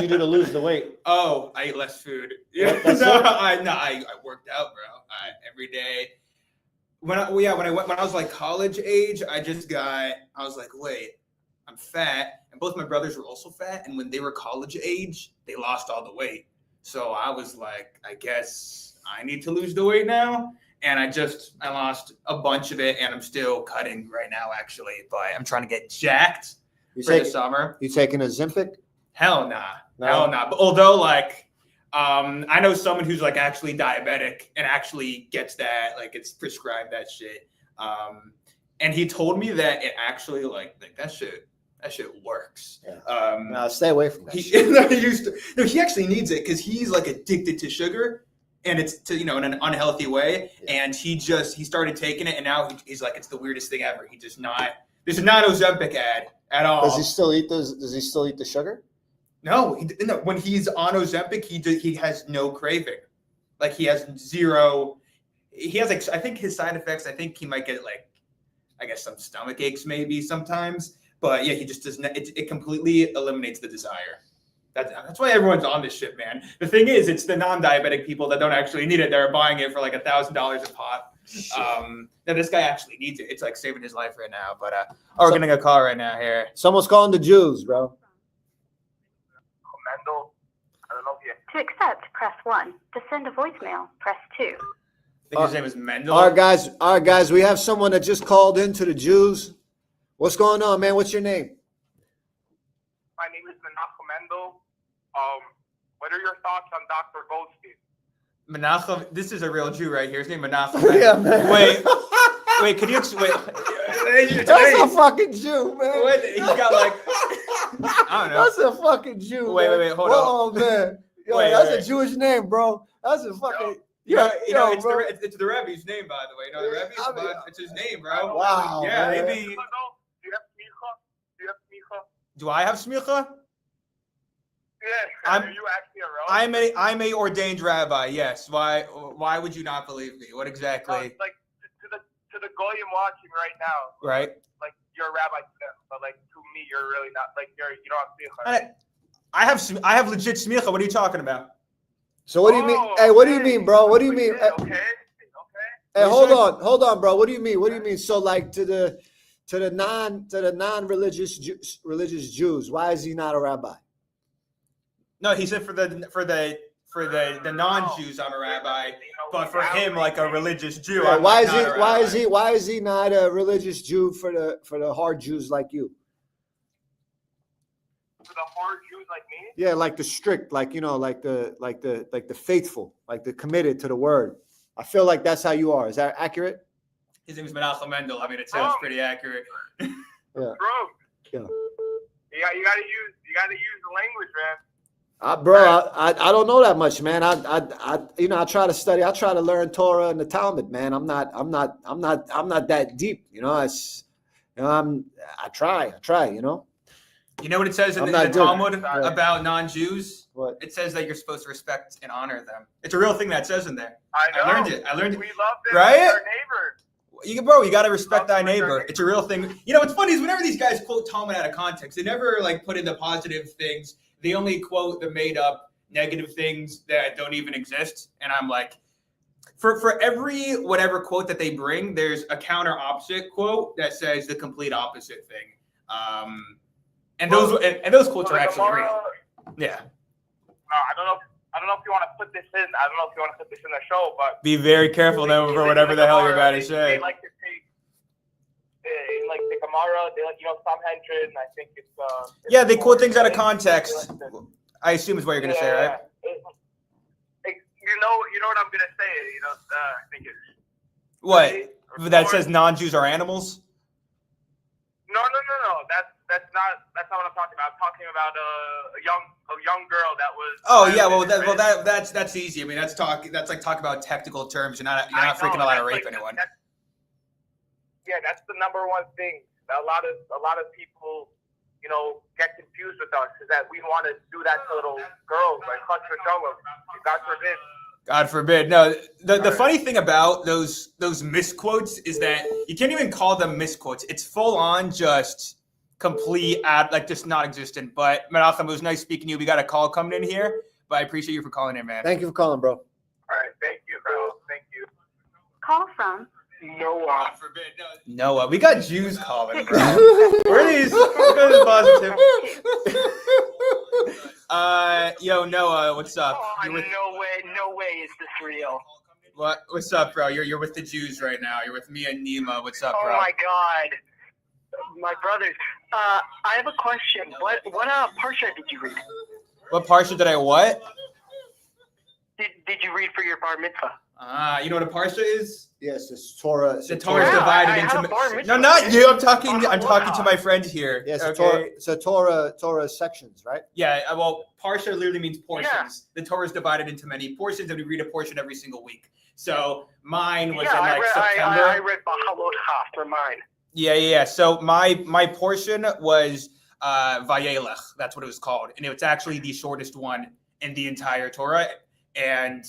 you do to lose the weight? Oh, I ate less food. Yeah, I worked out, bro. Every day. When I was like college age, I was like, wait, I'm fat, and both my brothers were also fat, and when they were college age, they lost all the weight. So I was like, I guess I need to lose the weight now. and I lost a bunch of it, and I'm still cutting right now, actually. But I'm trying to get jacked for the summer. You taking a Ozempic? Hell nah. No. Hell nah. But although, like, I know someone who's like actually diabetic and actually gets that, like, it's prescribed that shit. And he told me that it actually like that shit works. Yeah. No, stay away from that. He actually needs it because he's like addicted to sugar, and it's in an unhealthy way. Yeah. And he started taking it, and now he's like, it's the weirdest thing ever. This is not Ozempic ad at all. Does he still eat Does he still eat the sugar? No, when he's on Ozempic, he has no craving. Like he has zero. He has like, I think his side effects. I think he might get like, I guess some stomach aches maybe sometimes. But yeah, he just doesn't. It completely eliminates the desire. That's why everyone's on this shit, man. The thing is, it's the non-diabetic people that don't actually need it. They're buying it for like $1,000 a pop. Now this guy actually needs it. It's like saving his life right now. But we're getting a call right now here. Someone's calling the Jews, bro. To accept, press 1. To send a voicemail, press 2. I think his name is Mendel. All right, guys. We have someone that just called in to the Jews. What's going on, man? What's your name? My name is Menachem Mendel. What are your thoughts on Dr. Goldstein? Menachem, this is a real Jew right here. His name is Menachem. Yeah, man. Wait, can you explain? That's a fucking Jew, man. What? He's got like, I don't know. That's a fucking Jew. Wait, hold on. Oh, man. Yo, that's a Jewish name, bro. That's a fucking. It's the Rebbe's name, by the way. The Rebbe's, but it's his name, bro. Wow. Yeah, man. maybe. Do you have smicha? Do I have smicha? Yeah. Are you actually a rabbi? I'm a ordained rabbi. Yes. Why would you not believe me? What exactly? Like to the goyim watching right now. Right. Like you're a rabbi to them, but like to me, you're really not. Like you don't have smicha. I have legit smicha. What are you talking about? So what do you mean? Hey, what do you mean, bro? What do you mean? Okay. Hey, hold on, bro. What do you mean? What do you mean? So like to the non-religious Jews, why is he not a rabbi? No, he said for the non-Jews, I'm a rabbi, but for him, like a religious Jew, Yeah, I'm why not is he not a religious Jew for the hard Jews like you? For the hard Jews like me? Yeah, like the strict, like like the faithful, like the committed to the word. I feel like that's how you are. Is that accurate? His name is Menachem Mendel. I mean, it sounds pretty accurate. Yeah. Bro. Yeah. You gotta use the language, man. Bro, I don't know that much, man. I try to study. I try to learn Torah and the Talmud, man. I'm not that deep, I try, You know what it says in the Talmud about non-Jews? What? It says that you're supposed to respect and honor them. It's a real thing that says in there. I learned it. We love them. Right? Our neighbor. You got to respect thy neighbor. It's a real thing. What's funny is whenever these guys quote Talmud out of context, they never like put in the positive things. They only quote the made up negative things that don't even exist. And I'm like, for every whatever quote that they bring, there's a counter opposite quote that says the complete opposite thing. And those quotes are actually real. Yeah. No, I don't know if you want to put this in. I don't know if you want to put this in the show, but be very careful though for whatever the hell you're about to say. They like to take like the Gemara. They like Sanhedrin. I think it's. Yeah, they quote things out of context. I assume is what you're gonna say, right? You know what I'm gonna say. I think it's. What? That says non-Jews are animals? No. That's not what I'm talking about. I'm talking about a young girl that was. Oh yeah, that's easy. I mean, that's like talk about technical terms. You're not freaking allowed to rape anyone. That's the number one thing. A lot of people, get confused with us is that we want to do that to little girls, like God forbid. God forbid. No, the funny thing about those misquotes is that you can't even call them misquotes. It's full on just complete just non-existent. But Menachem, it was nice speaking to you. We got a call coming in here, but I appreciate you for calling in, man. Thank you for calling, bro. All right, thank you, bro. Thank you. Call from Noah. God forbid. Noah. We got Jews calling, bro. Where are these? Positive. Yo, Noah, what's up? Oh, no way is this real. What's up, bro? You're with the Jews right now. You're with me and Nima. What's up, bro? Oh my God, my brothers. I have a question. What parsha did you read? What parsha did I what? Did you read for your bar mitzvah? You know what a parsha is? Yes, it's Torah. The Torah is Yeah, divided I had a into. bar No, mitzvah. not you. I'm talking to Wow. my friend here. Yes, okay. Torah sections, right? Yeah. Well, parsha literally means portions. The Torah is divided into many portions, and we read a portion every single week. So mine was in like September. I read Bahalot Chaf for mine. Yeah. So my portion was Vayelech. That's what it was called, and it's actually the shortest one in the entire Torah, and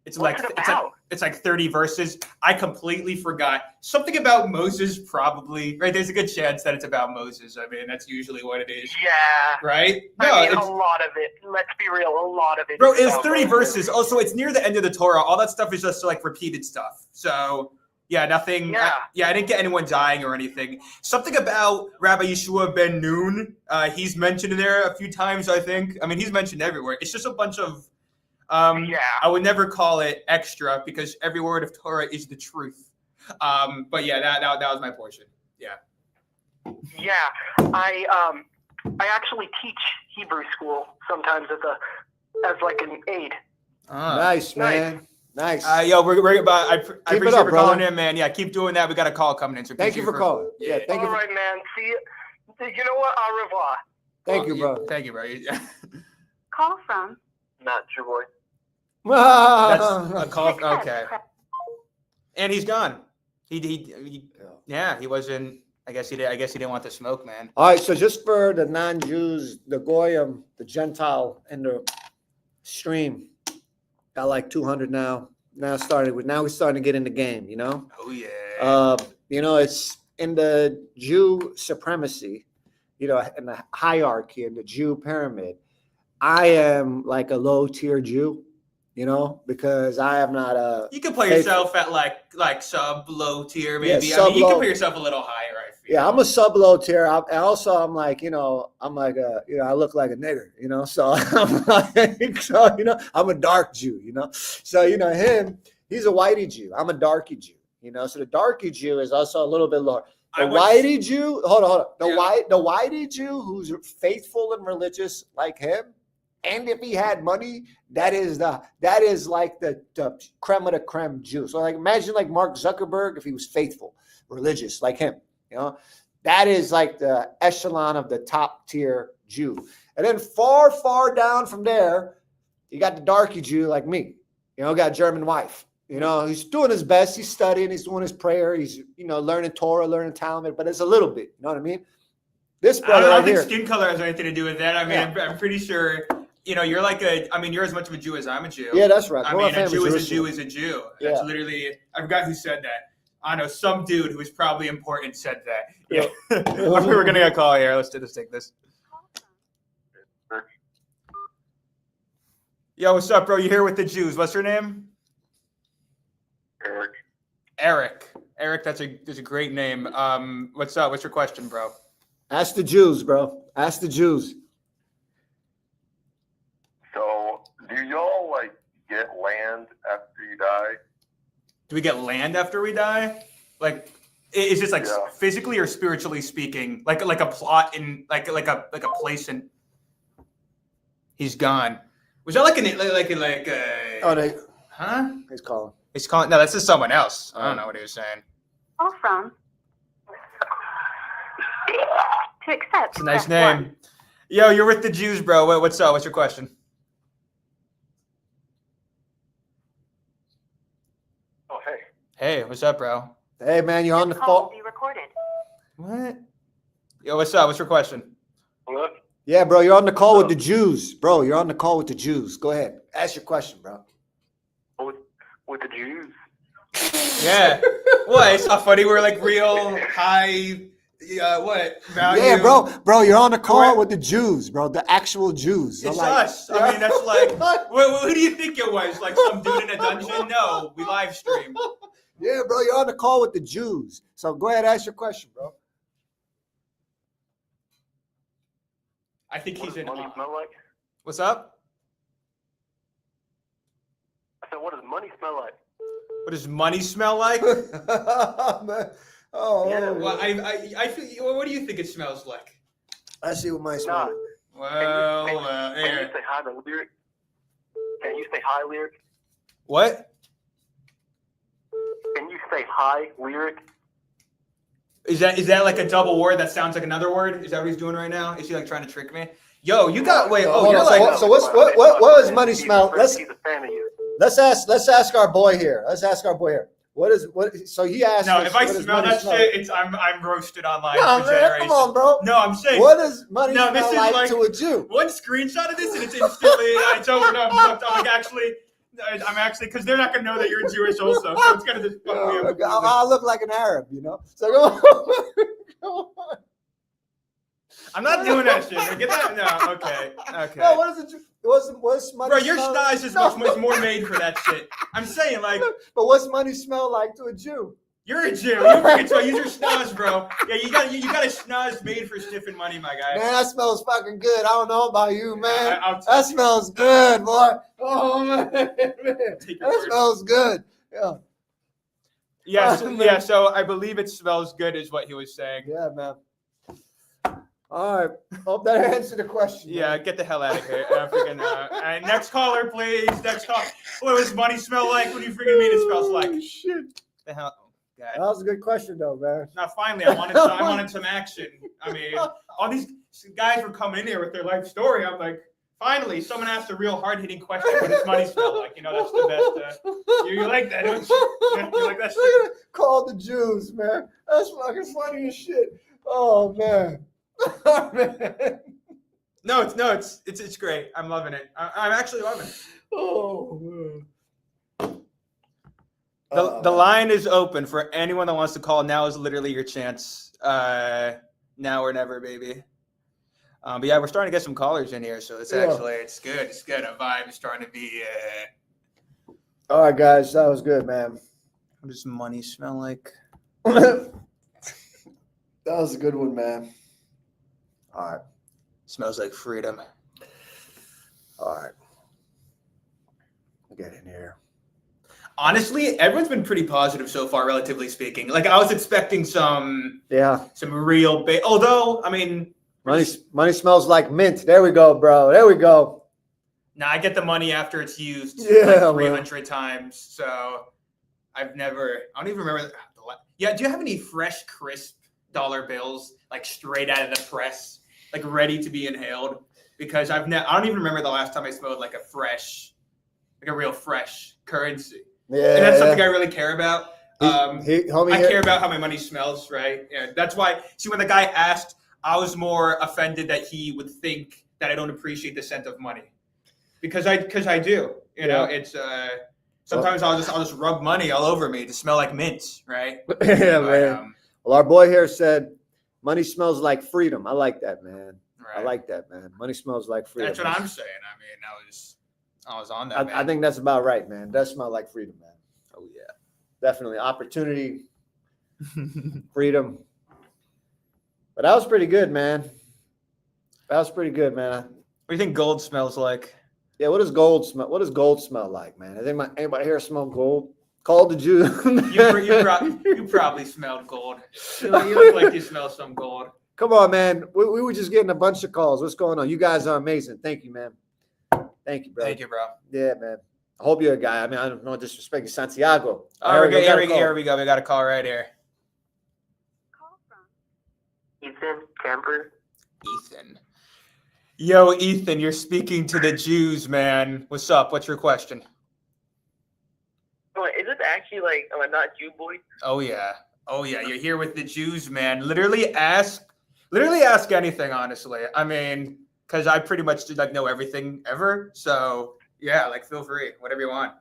it's What's it about? it's like 30 verses. I completely forgot something about Moses. Probably right. There's a good chance that it's about Moses. I mean, that's usually what it is. Yeah. Right? I mean, a lot of it. Let's be real. A lot of it. Bro, is it was about 30 Moses. verses. Also, it's near the end of the Torah. All that stuff is just like repeated stuff. So, yeah, nothing. Yeah. I didn't get anyone dying or anything. Something about Rabbi Yeshua ben Nun. He's mentioned in there a few times, I think. I mean, he's mentioned everywhere. It's just a bunch of. I would never call it extra because every word of Torah is the truth. But yeah, that was my portion. Yeah. Yeah, I actually teach Hebrew school sometimes as like an aide. Nice, man. Nice. Yo, we're about. I appreciate it up, for calling brother. in, man. Yeah, keep doing that. We got a call coming in. So Thank you for calling. Yeah, thank you. All right, man. See you. You know what? Au revoir. Thank you, bro. Thank you, bro. Call from Not your boy. That's a call. Accept. Okay, and he's gone. He he wasn't. I guess he didn't want the smoke, man. All right, so just for the non-Jews, the Goyim, the Gentile in the stream, got like 200 now. Now we're starting to get in the game, you know? Oh yeah. It's in the Jew supremacy, in the hierarchy, in the Jew pyramid. I am like a low tier Jew, because I am not a. You can put yourself at like sub low tier, maybe. Yeah, I mean, you can sub-low. put yourself a little higher. I feel. Yeah, I'm a sub low tier. I'm like, I'm like I look like a nigger, So I'm like, I'm a dark Jew, So him, he's a whitey Jew. I'm a darky Jew, So the darky Jew is also a little bit lower. The whitey Jew, hold on. The whitey Jew who's faithful and religious like him, and if he had money, that is like the creme of the creme Jew. So like imagine like Mark Zuckerberg if he was faithful, religious like him. That is like the echelon of the top tier Jew. And then far, far down from there, you got the darky Jew like me. Got a German wife. He's doing his best. He's studying. He's doing his prayer. He's learning Torah, learning Talmud, but it's a little bit. You know what I mean? This brother I don't right think here. skin color has anything to do with that. I mean, Yeah. I'm pretty sure. You're like you're as much of a Jew as I'm a Jew. Yeah, that's right. I Well, mean, my a Jew is a family's Jew Jerusalem. is a Jew. That's Yeah. literally. I forgot who said that. I know some dude who was probably important said that. Yeah. We're gonna get a call here. Let's take this. Yo, what's up, bro? You here with the Jews? What's your name? Eric, that's a great name. What's up? What's your question, bro? Ask the Jews, bro. Ask the Jews. So, do y'all like get land after you die? Do we get land after we die? Like, is this like Yeah. physically or spiritually speaking? Like a plot in like a place in. He's gone. Was that Oh, huh? he's calling. He's calling. No, that's just someone else. I don't know what he was saying. call from. To accept. It's a nice press name. 1. Yo, you're with the Jews, bro. What's up? What's your question? Oh, hey. Hey, what's up, bro? Hey, man, you're on the This call will phone. be recorded. What? Yo, what's up? What's your question? Hello? Yeah, bro, you're on the call with the Jews. Bro, you're on the call with the Jews. Go ahead. Ask your question, bro. With the Jews? Yeah. What? It's not funny. We're like real high. What value? Yeah, bro, you're on the call Correct. with the Jews, bro. The actual Jews. It's I'm like- us. I mean, that's like. Who do you think it was? Like some dude in a dungeon? No, we live stream. Yeah, bro, you're on the call with the Jews. So go ahead, ask your question, bro. I think What he's does in. money smell like? What's up? I said, what does money smell like? What does money smell like? Man. Well, I feel. What do you think it smells like? I see what my smell. Well, Can you here. say hi to Lyric? Can you say hi, Lyric? What? Can you say hi, Lyric? Is that like a double word that sounds like another word? Is that what he's doing right now? Is he like trying to trick me? Yo, you got wait. Oh, Hold you're on, like. so what does money smell? He's a fan of you. Let's ask our boy here. What? So he asked. No, us, if I what does smell money that smell shit, I'm roasted online No, for man, generations. come on, bro. No, I'm saying. What does money No, this smell is like, like- to a Jew? One screenshot of this and it's instantly I open up. I'm like I'm actually because they're not gonna know that you're Jewish also, so it's gonna just fuck me up. I look like an Arab, you know. So go on. Go on. I'm not doing that shit. Get that? No, okay. No, what is it? What's money? Bro, your smell? schnoz is much more made for that shit. I'm saying like But what's money smell like to a Jew? you're a Jew. You freaking so use your schnoz, bro. Yeah, you got a schnoz made for sniffing money, my guy. Man, that smells fucking good. I don't know about you, man. I'll That smells good, boy. Oh man, take your that word. smells good. Yeah. Yeah, so I believe it smells good, is what he was saying. Yeah, man. All right. Hope that answered the question. Yeah, get the hell out of here. Next caller, please. Next call. What does money smell like? What do you freaking mean it smells like? Oh, shit. The hell? Oh, That God. was a good question, though, man. Now, finally, I wanted some action. I mean, all these guys were coming in here with their life story. I'm like, finally, someone asked a real hard-hitting question. What does money smell like? You know, that's the best. You like that, don't you? Yeah, you like that shit? Call the Jews, man. That's fucking funny as shit. Oh, man. Oh, man. No, it's great. I'm loving it. I'm actually loving it. Oh, man. The line is open for anyone that wants to call. Now is literally your chance. Now or never, baby. But yeah, we're starting to get some callers in here, so it's actually it's good. It's good. A vibe is starting to be. All right, guys, that was good, man. What does money smell like? That was a good one, man. All right. Smells like freedom. All right. We'll get in here. Honestly, everyone's been pretty positive so far, relatively speaking. Like I was expecting some real big. Although, I mean, money smells like mint. There we go, bro. There we go. now I get the money after it's used Yeah, like 300 times. So I don't even remember. Yeah, do you have any fresh, crisp dollar bills, like straight out of the press, like ready to be inhaled? Because I don't even remember the last time I smelled like a real fresh currency. Yeah, And that's something I really care about. Homie I here- care about how my money smells, right? Yeah, that's why. See, when the guy asked, I was more offended that he would think that I don't appreciate the scent of money, because I do. You know, it's sometimes I'll just rub money all over me to smell like mint, right? Yeah, man. Well, our boy here said, "Money smells like freedom." I like that, man. Right. I like that, man. Money smells like freedom. That's what I'm saying. I mean, I was on that. I think that's about right, man. It does smell like freedom, man. Oh yeah, Definitely opportunity, freedom. But that was pretty good, man. That was pretty good, man. What do you think gold smells like? Yeah, what does gold smell? What does gold smell like, man? Has anybody here smell gold? Call the Jew. You probably smelled gold. You look like you smell some gold. Come on, man. We were just getting a bunch of calls. What's going on? You guys are amazing. Thank you, man. Thank you, bro. Thank you, bro. Yeah, man. I hope you're a guy. I mean, I don't know disrespecting Santiago. Here we go. We got a call right here. Call from Ethan Camper. Ethan. Yo, Ethan, you're speaking to the Jews, man. What's up? What's your question? Oh, is this actually like not Jew boy? Oh yeah. You're here with the Jews, man. Literally ask anything, honestly. I mean, because I pretty much know everything ever. So yeah, feel free, whatever you want.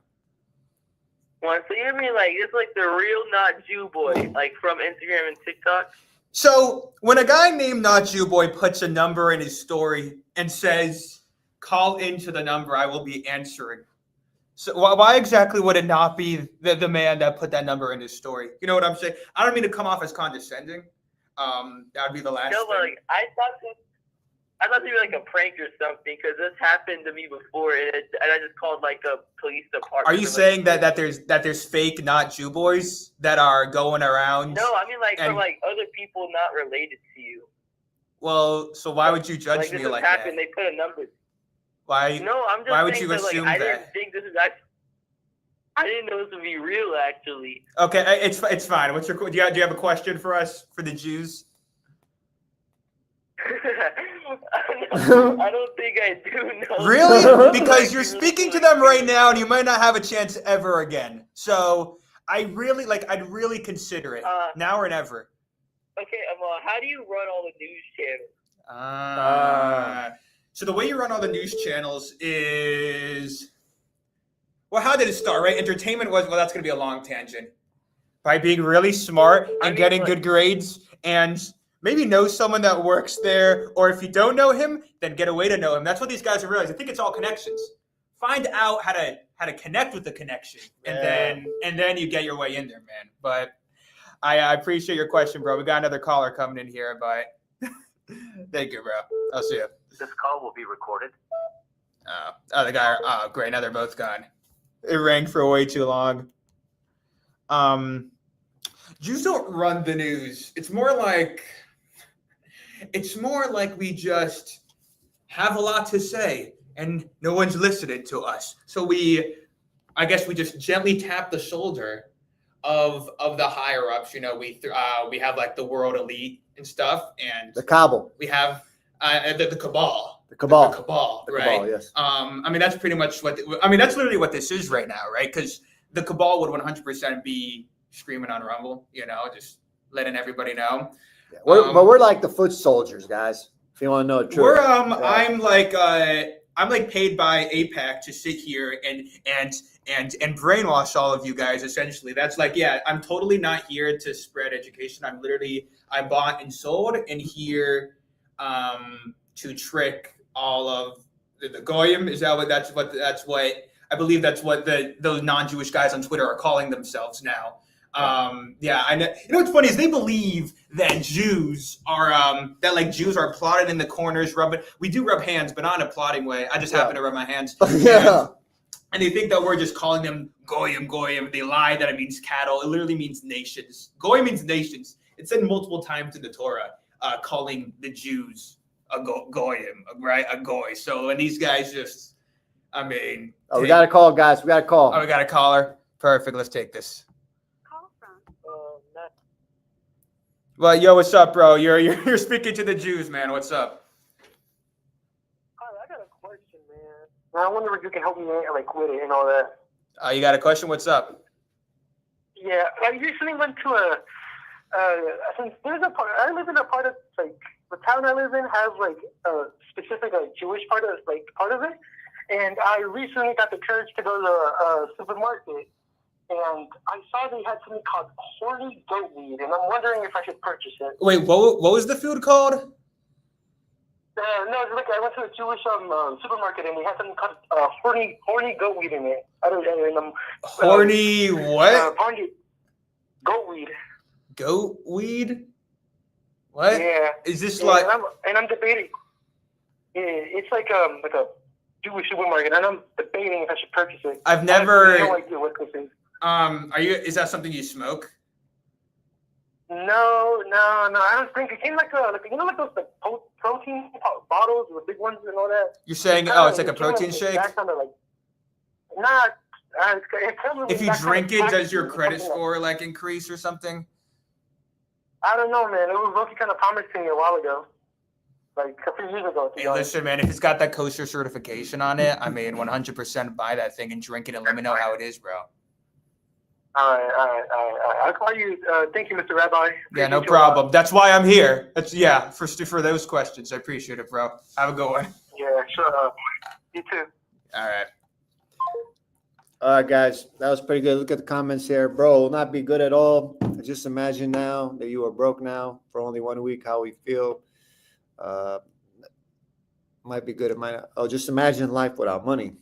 Well, so you mean it's like the real not Jew boy, like from Instagram and TikTok? So when a guy named Not Jew Boy puts a number in his story and says, "Call into the number, I will be answering." So why exactly would it not be the man that put that number in his story? You know what I'm saying? I don't mean to come off as condescending. That would be the last No, but thing. I I thought it'd be like a prank or something because this happened to me before, and I just called like a police department. Are you saying that there's fake not Jew boys that are going around? No, I mean like and- for like other people not related to you. Well, so why would you judge Like me this has like happened. that? They put a number. Why? No, I'm just why would saying you that, like, assume I that? didn't think this is actually. I didn't know this would be real, actually. Okay, it's fine. What's your do you have a question for us for the Jews? I don't think I do know. Really? Because you're speaking to them right now, and you might not have a chance ever again. So I'd really consider it now or never. Okay, how do you run all the news channels? So the way you run all the news channels is, well, how did it start? Right, entertainment was that's going to be a long tangent. By being really smart and getting good grades and maybe know someone that works there, or if you don't know him, then get a way to know him. That's what these guys have realized. I think it's all connections. Find out how to connect with the connection, and then you get your way in there, man. But I appreciate your question, bro. We got another caller coming in here, but thank you, bro. I'll see you. This call will be recorded. The guy. Oh, great. Now they're both gone. It rang for way too long. Jews don't run the news. It's more like we just have a lot to say and no one's listening to us. So I guess we just gently tap the shoulder of the higher ups. You know, we have like the world elite and stuff, and The cabal. we have the cabal. The cabal. The cabal, The right? cabal, yes. I mean, that's pretty much that's literally what this is right now, right? Because the cabal would 100% be screaming on Rumble, you know, just letting everybody know. Yeah. But we're like the foot soldiers, guys. If you want to know the truth. I'm like paid by APAC to sit here and brainwash all of you guys. Essentially, that's like, yeah, I'm totally not here to spread education. I bought and sold and here to trick all of the goyim. Is that what that's what I believe that's what those non-Jewish guys on Twitter are calling themselves now. Yeah, I know. You know what's funny is they believe that Jews are plotting in the corners, rubbing. We do rub hands, but not in a plotting way. I just happen to rub my hands. Yeah. And they think that we're just calling them goyim. They lie that it means cattle. It literally means nations. Goyim means nations. It's said multiple times in the Torah, calling the Jews a goyim, right? A goy. So, and these guys just, I mean. We got a call, guys. We got a call. Oh, we got a caller. Perfect. Let's take this. Well, yo, what's up, bro? You're speaking to the Jews, man. What's up? Hi, I got a question, man. I wonder if you can help me like with it and all that. You got a question? What's up? Yeah, I recently went to since there's a part, I live in a part of, like, the town I live in has, like, a specific, like, Jewish part of it, and I recently got the courage to go to a supermarket, and I saw they had something called horny goat weed, and I'm wondering if I should purchase it. Wait, what was the food called? No, look, I went to a Jewish supermarket, and they had something called horny goat weed in it. Horny what? Horny goat weed. Goat weed? What? Yeah. Is this Yeah, like? and I'm debating. Yeah, it's like a Jewish supermarket, and I'm debating if I should purchase it. I've never. I have no idea what this is. Is that something you smoke? No. I don't think it came like those protein bottles, the big ones and all that. You're saying, it's like a protein shake? That kind of like. Nah. If you drink it, does your credit score like increase or something? I don't know, man. It was looking kind of promising a while ago, like a few years ago. Hey, listen, man. If it's got that kosher certification on it, I mean, 100% buy that thing and drink it and let me know how it is, bro. All right. I'll call you. Thank you, Mr. Rabbi. Yeah, no problem. That's why I'm here. For those questions. I appreciate it, bro. Have a good one. Yeah, sure. You too. All right. All right, guys. That was pretty good. Look at the comments here. Bro, will not be good at all. Just imagine now that you are broke now for only 1 week, how we feel. Might be good. It might not. Oh, just imagine life without money.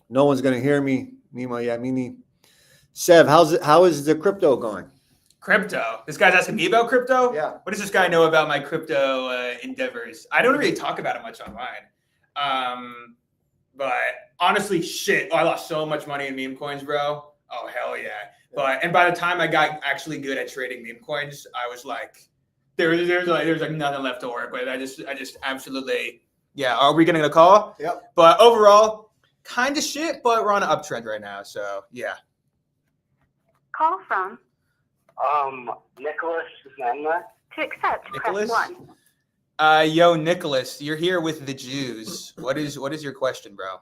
No one's going to hear me. Nima Yamini. Sev, how is the crypto going? Crypto. This guy's asking me about crypto? Yeah. What does this guy know about my crypto endeavors? I don't really talk about it much online. But honestly, shit. Oh, I lost so much money in meme coins, bro. Oh, hell yeah. And by the time I got actually good at trading meme coins, I was like, there's like nothing left to work with. I just absolutely, yeah. Are we getting a call? Yep. But overall, kind of shit, but we're on an uptrend right now. So yeah. Call from. Nicholas is Nana. To accept, Nicholas? press 1. Yo, Nicholas, you're here with the Jews. What is your question, bro?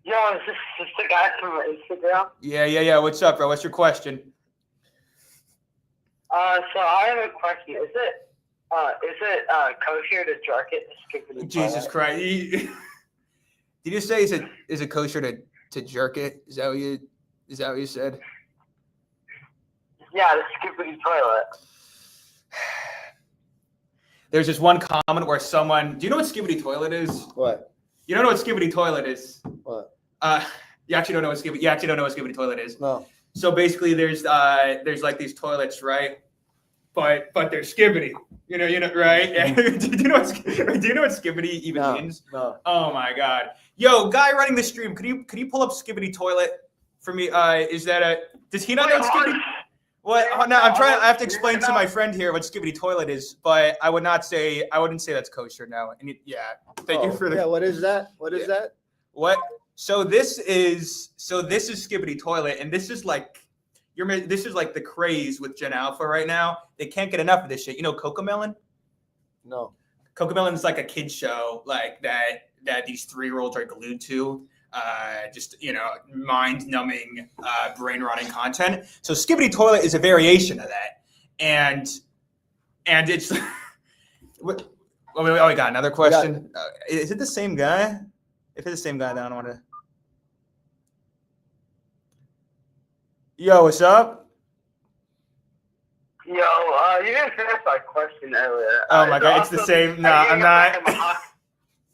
Yo, is this the guy from Instagram? Yeah. What's up, bro? What's your question? So I have a question. Is it kosher to jerk it? Jesus Christ! Did you say is it kosher to jerk it? Is that what you said? Yeah, the skippity toilet. There's this one comment where someone. Do you know what skibbity toilet is? What? You don't know what skibbity toilet is? What? You actually don't know what skibbity toilet is. No. So basically, there's like these toilets, right? But they're skibbity. You know, right? do you know what skibbity even means? No. Oh my god. Yo, guy running the stream, could you pull up skibbity toilet for me? Does he not know skibbity? What? Oh, no, I have to explain to my friend here what skibbity toilet is, but I wouldn't say that's kosher. No. And thank you for the. Yeah. What is that? What is that? What? So this is skibbity toilet, and this is like the craze with Gen Alpha right now. They can't get enough of this shit. You know, Cocomelon? No. Cocomelon is like a kid show like that these 3-year-olds are glued to. Just mind-numbing, brain-rotting content. So skibbity toilet is a variation of that, and it's. We got another question. Is it the same guy? If it's the same guy, then I don't want to. Yo, what's up? Yo, you didn't finish my question earlier. Oh my god, it's the same. No, I'm not.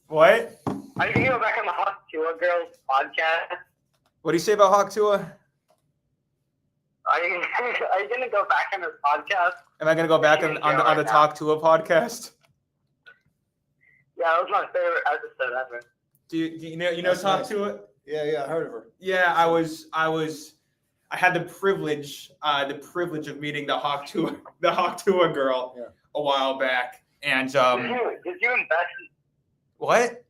What? Are you going to go back on the Hawk Tua Girls podcast? What do you say about Hawk Tua? Are you going to go back on this podcast? Am I going to go back on the Talk Tua podcast? Yeah, that was my favorite episode ever. Do you know Talk Tua? Yeah, I heard of her. Yeah, I had the privilege of meeting the Hawk Tua girl a while back, and did you invest? What?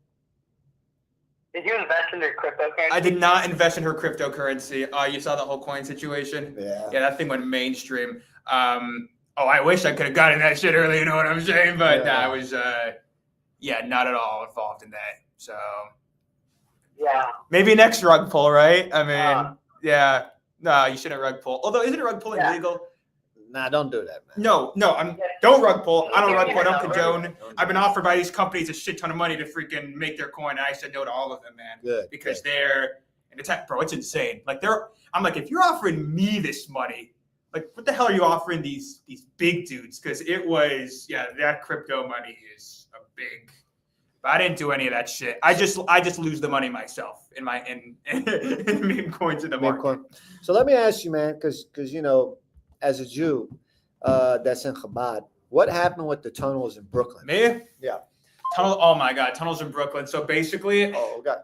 Did you invest in your cryptocurrency? I did not invest in her cryptocurrency. You saw the whole coin situation? Yeah. Yeah, that thing went mainstream. I wish I could have gotten that shit early. You know what I'm saying? But I was not at all involved in that. So. Yeah. Maybe next rug pull, right? I mean, yeah. No, you shouldn't rug pull. Although, isn't rug pulling illegal? Nah, don't do that, man. No, don't rug pull. I don't rug pull. I don't condone. I've been offered by these companies a shit ton of money to freaking make their coin, and I said no to all of them, man. Good. Because they're in attack, bro. It's insane. Like I'm like, if you're offering me this money, like, what the hell are you offering these big dudes? Because it was, that crypto money is a big. But I didn't do any of that shit. I just lose the money myself in meme coins in the market. So let me ask you, man, because as a Jew that's in Chabad, what happened with the tunnels in Brooklyn? Me? Yeah. Oh my God, tunnels in Brooklyn. So basically, Oh God.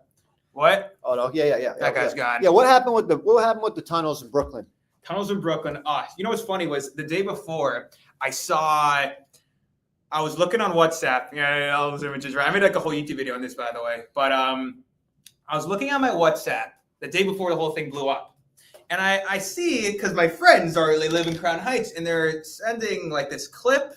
what? Oh no, yeah. That guy's gone. Yeah, what happened with the tunnels in Brooklyn? Tunnels in Brooklyn. You know what's funny was the day before I was looking on WhatsApp. Yeah, all those images, right? I made like a whole YouTube video on this, by the way. But I was looking at my WhatsApp the day before the whole thing blew up. And I see, because my friends they live in Crown Heights, and they're sending like this clip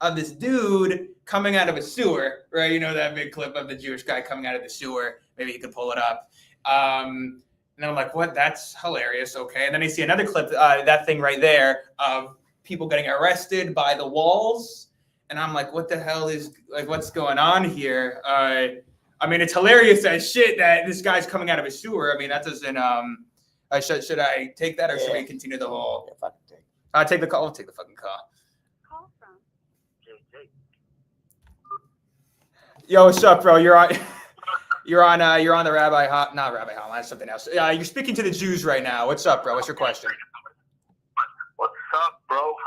of this dude coming out of a sewer, right? You know that big clip of the Jewish guy coming out of the sewer. Maybe you could pull it up. And then I'm like, what? That's hilarious. Okay. And then I see another clip, that thing right there, of people getting arrested by the walls. And I'm like, what the hell is, like, what's going on here? I mean, it's hilarious as shit that this guy's coming out of a sewer. I mean, that doesn't, should I take that, or should we continue the whole? If I can take. I'll take the call. I'll take the fucking call. Call from. Yo, what's up, bro? You're on the Rabbi Hot, not Rabbi Hotline, that's something else. You're speaking to the Jews right now. What's up, bro? What's your question?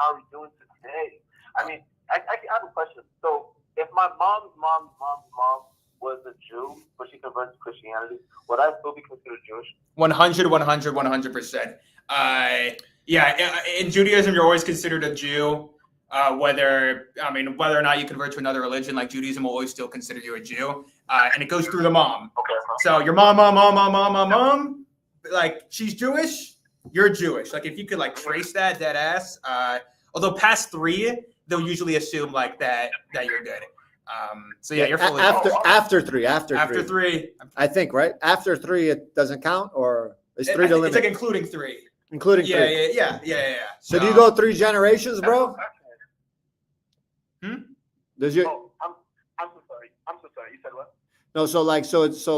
are we doing today? I mean, I have a question. So, if my mom's mom was a Jew, but she converted to Christianity, would I still be considered Jewish? 100%. Yeah, in Judaism, you're always considered a Jew. Whether or not you convert to another religion, like Judaism will always still consider you a Jew. And it goes through the mom. Okay. So your mom, like she's Jewish, you're Jewish. Like if you could like trace that ass. Although past 3, they'll usually assume like that you're good. So yeah, you're fully after three. After 3. I think, right? After 3, it doesn't count, or is 3 the limit? It's like including 3. Including 3. Yeah. So do you go 3 generations, bro? Does your I'm so sorry. You said what? no? So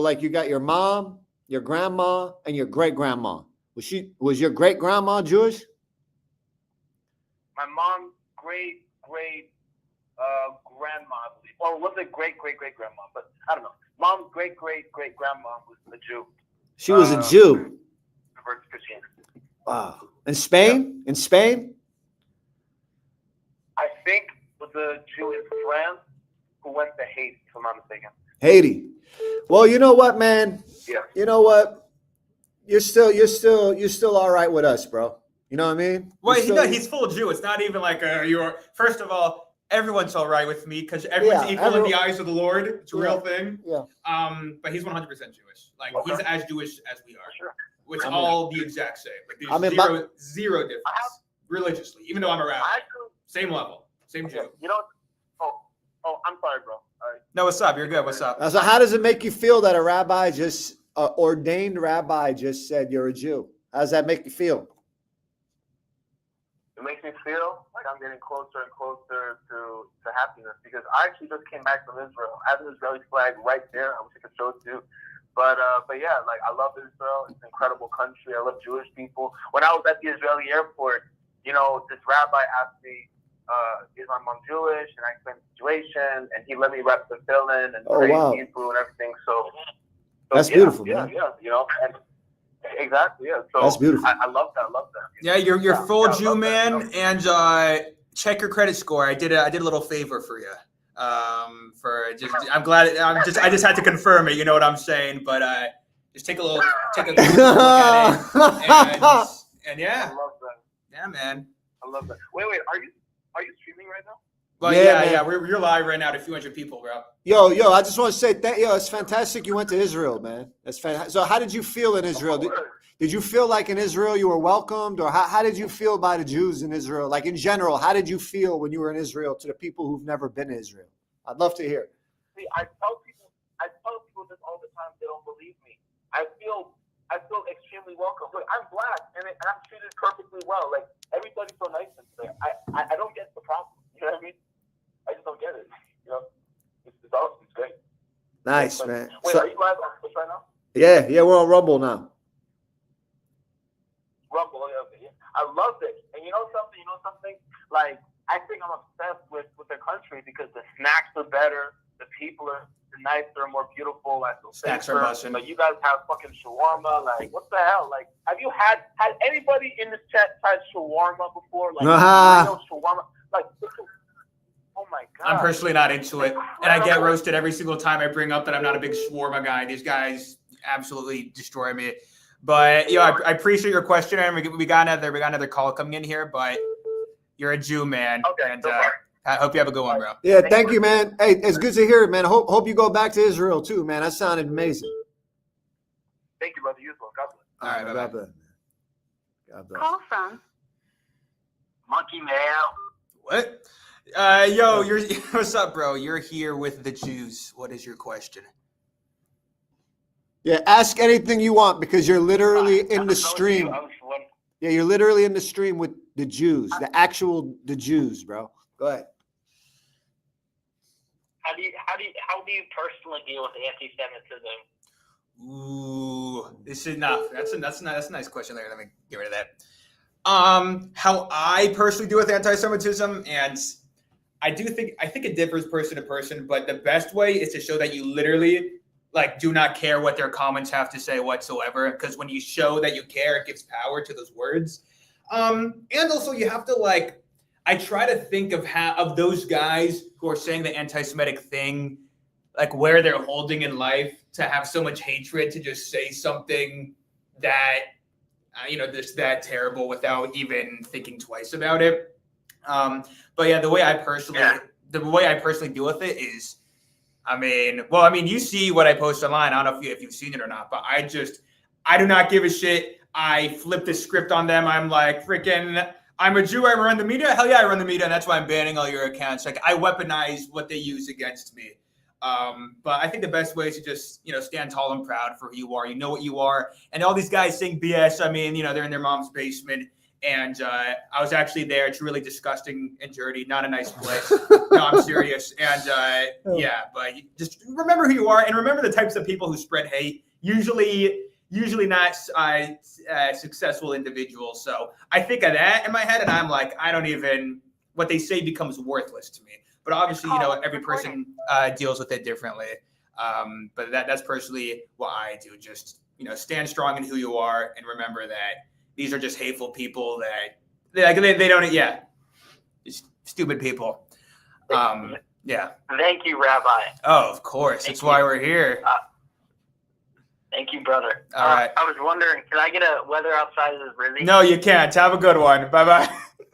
like you got your mom, your grandma, and your great grandma. Was your great grandma Jewish? My mom's great grandma, I believe. Or was it great grandma? But I don't know. Mom's great grandma was a Jew. She was a Jew. Converted to Christianity. Wow. In Spain? In Spain? I think was a Jew in France who went to Haiti, if I'm not mistaken. Haiti. Well, you know what, man? Yeah. You know what? You're still all right with us, bro. You know what I mean? Well, he's full Jew. It's not even like you're. First of all, everyone's all right with me because everyone's equal in the eyes of the Lord. It's a real thing. Yeah. But he's 100% Jewish. Like he's as Jewish as we are. Sure. It's all the exact same. Like there's zero difference religiously. Even though I'm around, same level, same Jew. You know? Oh, I'm sorry, bro. All right. No, what's up? You're good. What's up? So how does it make you feel that a rabbi ordained rabbi just said you're a Jew? How does that make you feel? It makes me feel like I'm getting closer and closer to happiness because I actually just came back from Israel. I have an Israeli flag right there. I wish I could show it to you. But yeah, like I love Israel. It's an incredible country. I love Jewish people. When I was at the Israeli airport, you know, this rabbi asked me, is my mom Jewish? And I explained the situation, and he let me wrap the fill-in and pray Hebrew and everything. So that's beautiful, man. Yeah, you know, and exactly, yeah. So that's beautiful. I love that. Yeah, you're full Jew, man. And check your credit score. I did a little favor for you. I'm glad. I just had to confirm it. You know what I'm saying? But just take a look at it, and yeah. I love that. Yeah, man. I love that. Wait, are you streaming right now? Well, yeah. We're live right now to a few hundred people, bro. Yo, I just want to say it's fantastic you went to Israel, man. That's fantastic. So how did you feel in Israel? Did you feel like in Israel you were welcomed, or how did you feel by the Jews in Israel? Like in general, how did you feel when you were in Israel to the people who've never been to Israel? I'd love to hear. See, I tell people this all the time. They don't believe me. I feel extremely welcome. Look, I'm black and I'm treated perfectly well. Like everybody's so nice and there. I don't get the problem. You know what I mean? I just don't get it. You know, it's awesome. It's great. Nice, man. Wait, are you live on Twitch right now? Yeah, we're on Rumble now. Rumble, okay. I love it. And you know something? Like, I think I'm obsessed with the country because the snacks are better, the people are nicer, more beautiful. I feel snacks safer. are busting. But you guys have fucking shawarma. Like, what the hell? Like, has anybody in this chat tried shawarma before? Like, real shawarma? Like, oh my God. I'm personally not into it. And I get roasted every single time I bring up that I'm not a big shawarma guy. These guys absolutely destroy me. But I appreciate your question, and we got another call coming in here. But you're a Jew, man. Okay. And I hope you have a good one, bro. Yeah, thank you, man. Hey, it's good to hear it, man. Hope you go back to Israel too, man. That sounded amazing. Thank you, brother. You as well. God bless. All right, bye-bye. God bless. Call from Monkey Mail. What? What's up, bro? You're here with the Jews. What is your question? Yeah, ask anything you want because you're literally in the stream. Yeah, you're literally in the stream with the Jews, the Jews, bro. Go ahead. How do you personally deal with anti-Semitism? Ooh, this is enough. That's a nice question there. Let me get rid of that. How I personally deal with anti-Semitism, and I think it differs person to person, but the best way is to show that you literally do not care what their comments have to say whatsoever. Because when you show that you care, it gives power to those words. And also you have to I try to think of those guys who are saying the anti-Semitic thing, like where they're holding in life to have so much hatred to just say something that just that terrible without even thinking twice about it. But yeah, the way I personally deal with it is, you see what I post online. I don't know if you've seen it or not, but I do not give a shit. I flip the script on them. I'm like, freaking, I'm a Jew. I run the media. Hell yeah, I run the media. And that's why I'm banning all your accounts. Like, I weaponize what they use against me. But I think the best way is to just, stand tall and proud for who you are. You know what you are. And all these guys saying BS, they're in their mom's basement. And I was actually there. It's really disgusting and dirty. Not a nice place. No, I'm serious. And but just remember who you are and remember the types of people who spread hate. Usually not successful individuals. So I think of that in my head, and I'm like, what they say becomes worthless to me. But obviously, every person deals with it differently. But that's personally what I do. Just, stand strong in who you are and remember that these are just hateful people that they don't, just stupid people. Yeah. Thank you, Rabbi. Oh, of course. That's why we're here. Thank you, brother. All right. I was wondering, can I get a weather outside is really? No, you can't. Have a good one. Bye-bye.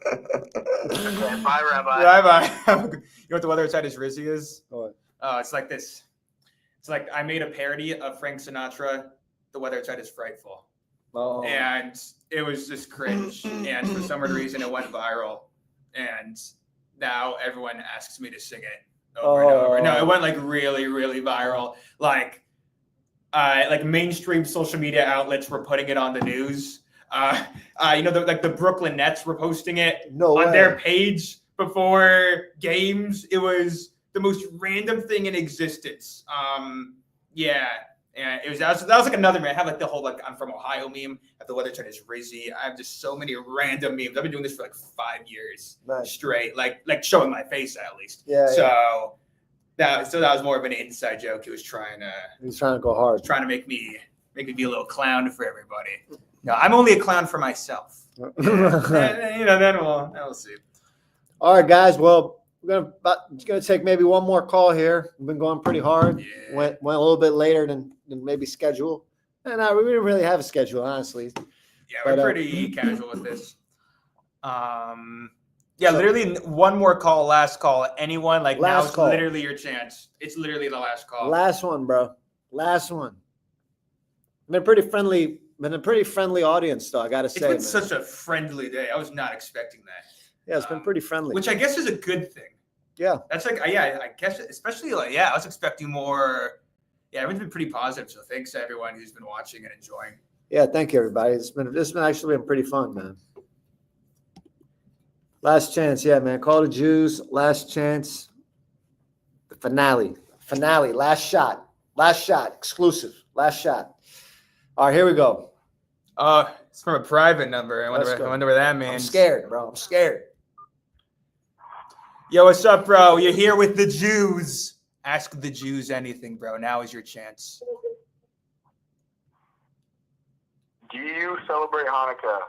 Okay, bye, Rabbi. Bye-bye. You know what the weather outside is Rizzy is? What? Oh, it's like this. It's like I made a parody of Frank Sinatra. The weather outside is frightful. Oh. And it was just cringe. And for some reason, it went viral. And now everyone asks me to sing it over and over. No, it went like really, really viral. Like mainstream social media outlets were putting it on the news. The Brooklyn Nets were posting it on their page before games. It was the most random thing in existence. And that was like another meme. I have like the whole I'm from Ohio meme. At the weather turn is Rizzy. I have just so many random memes. I've been doing this for like 5 years straight, like showing my face at least. Yeah. So that was more of an inside joke. He was trying to go hard. Trying to make me be a little clown for everybody. No, I'm only a clown for myself. Then we'll see. All right, guys. Well, we're gonna take maybe one more call here. We've been going pretty hard. Yeah. Went a little bit later than maybe schedule. And we didn't really have a schedule, honestly. Yeah, we're pretty casual with this. Literally one more call, last call. Anyone now is literally your chance. It's literally the last call. Last one, bro. Last one. Been a pretty friendly audience, though. I gotta say, it's been such a friendly day. I was not expecting that. Yeah, it's been pretty friendly, which I guess is a good thing. Yeah, that's I guess especially I was expecting more. Yeah, everyone's been pretty positive. So thanks to everyone who's been watching and enjoying. Yeah, thank you, everybody. This has been actually been pretty fun, man. Last chance, yeah, man. Call the Jews. Last chance. The finale. Last shot. Exclusive. Last shot. All right, here we go. It's from a private number. I wonder what that means. I'm scared, bro. I'm scared. Yo, what's up, bro? You're here with the Jews. Ask the Jews anything, bro. Now is your chance. Do you celebrate Hanukkah?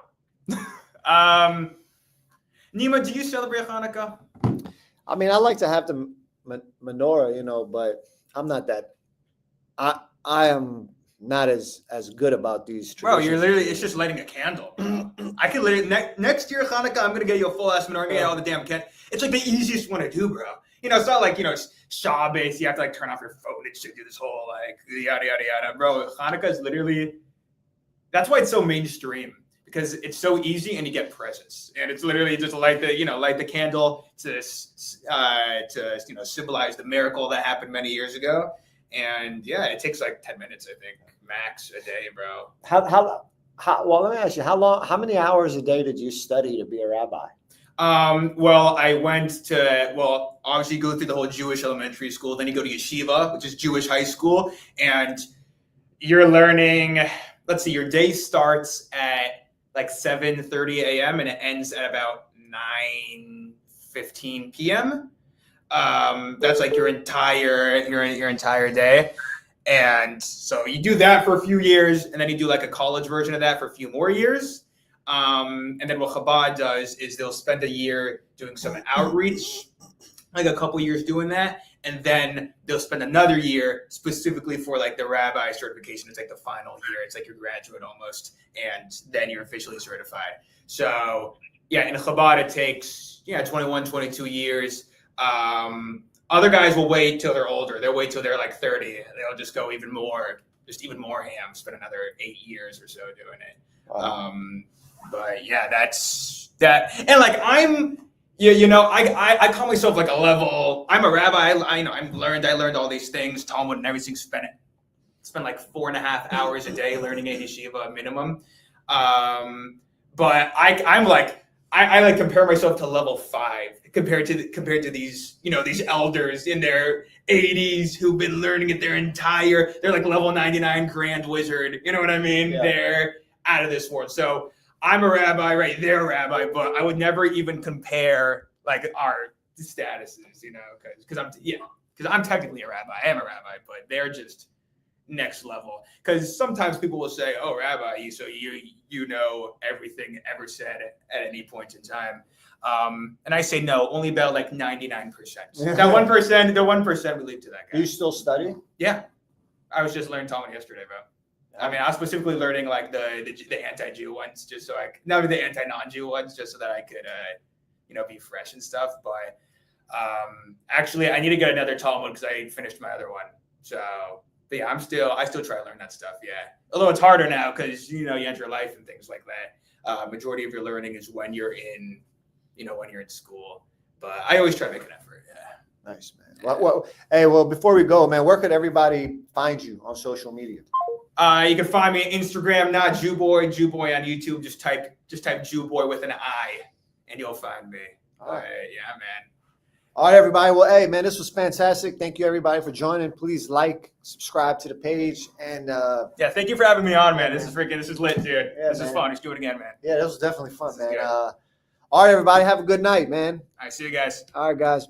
Nima, do you celebrate Hanukkah? I mean, I like to have the menorah, but I'm not that. I am not as good about these traditions. Bro, you're literally, it's just lighting a candle. I could literally, next year Hanukkah, I'm going to get you a full ass menorah. I'm going to get all the damn candles. It's like the easiest one to do, bro. It's not like, Shabbos, you have to turn off your phone and shit, do this whole yada, yada, yada. Bro, Hanukkah is literally, that's why it's so mainstream. Because it's so easy and you get presents. And it's literally just light the candle to symbolize the miracle that happened many years ago. And yeah, it takes 10 minutes, I think, max a day, bro. Well, let me ask you, how many hours a day did you study to be a rabbi? Well, I went to, obviously you go through the whole Jewish elementary school, then you go to yeshiva, which is Jewish high school, and you're learning, let's see, your day starts at 7:30 a.m. and it ends at about 9:15 p.m. That's your entire day. And so you do that for a few years, and then you do a college version of that for a few more years. And then what Chabad does is they'll spend a year doing some outreach, like a couple years doing that, and then they'll spend another year specifically for like the rabbi certification. It's like the final year. It's like your graduate almost, and then you're officially certified. So yeah, in Chabad it takes 21, 22 years. Other guys will wait till they're older. They'll wait till they're like 30. They'll just go even more ham, spend another 8 years or so doing it. Wow. But yeah, that's that. And like I call myself like a level. I'm a rabbi. I learned all these things, Talmud and everything. Spent like 4.5 hours a day learning a yeshiva minimum. But I'm like I like compare myself to level 5 compared to these these elders in their 80s who've been learning it they're like level 99 grand wizard. You know what I mean? Yeah. They're out of this world. So I'm a rabbi, right? They're a rabbi, but I would never even compare like our statuses, because I'm technically a rabbi. I am a rabbi, but they're just next level. Because sometimes people will say, "Oh, rabbi, so you know everything ever said at any point in time," and I say no, only about like 99%. That 1%, the 1% we leave to that guy. Do you still study? Yeah, I was just learning Talmud yesterday, bro. I mean, I was specifically learning like the anti-Jew ones, just so not the anti-non-Jew ones, just so that I could, be fresh and stuff. But actually, I need to get another Talmud because I finished my other one. So, but yeah, I still try to learn that stuff. Yeah, although it's harder now because you enter life and things like that. Majority of your learning is when you're in, when you're in school. But I always try to make an effort. Yeah. Nice, man. Well, before we go, man, where could everybody find you on social media? You can find me on Instagram, not Jewboy on YouTube. Just type Jewboy with an I, and you'll find me. All right. Yeah, man. All right, everybody. Well, hey, man, this was fantastic. Thank you, everybody, for joining. Please subscribe to the page, and yeah, thank you for having me on, man. This is lit, dude. Yeah, this is fun. Let's do it again, man. Yeah, this was definitely fun, man. Good. All right, everybody, have a good night, man. All right, see you guys. All right, guys.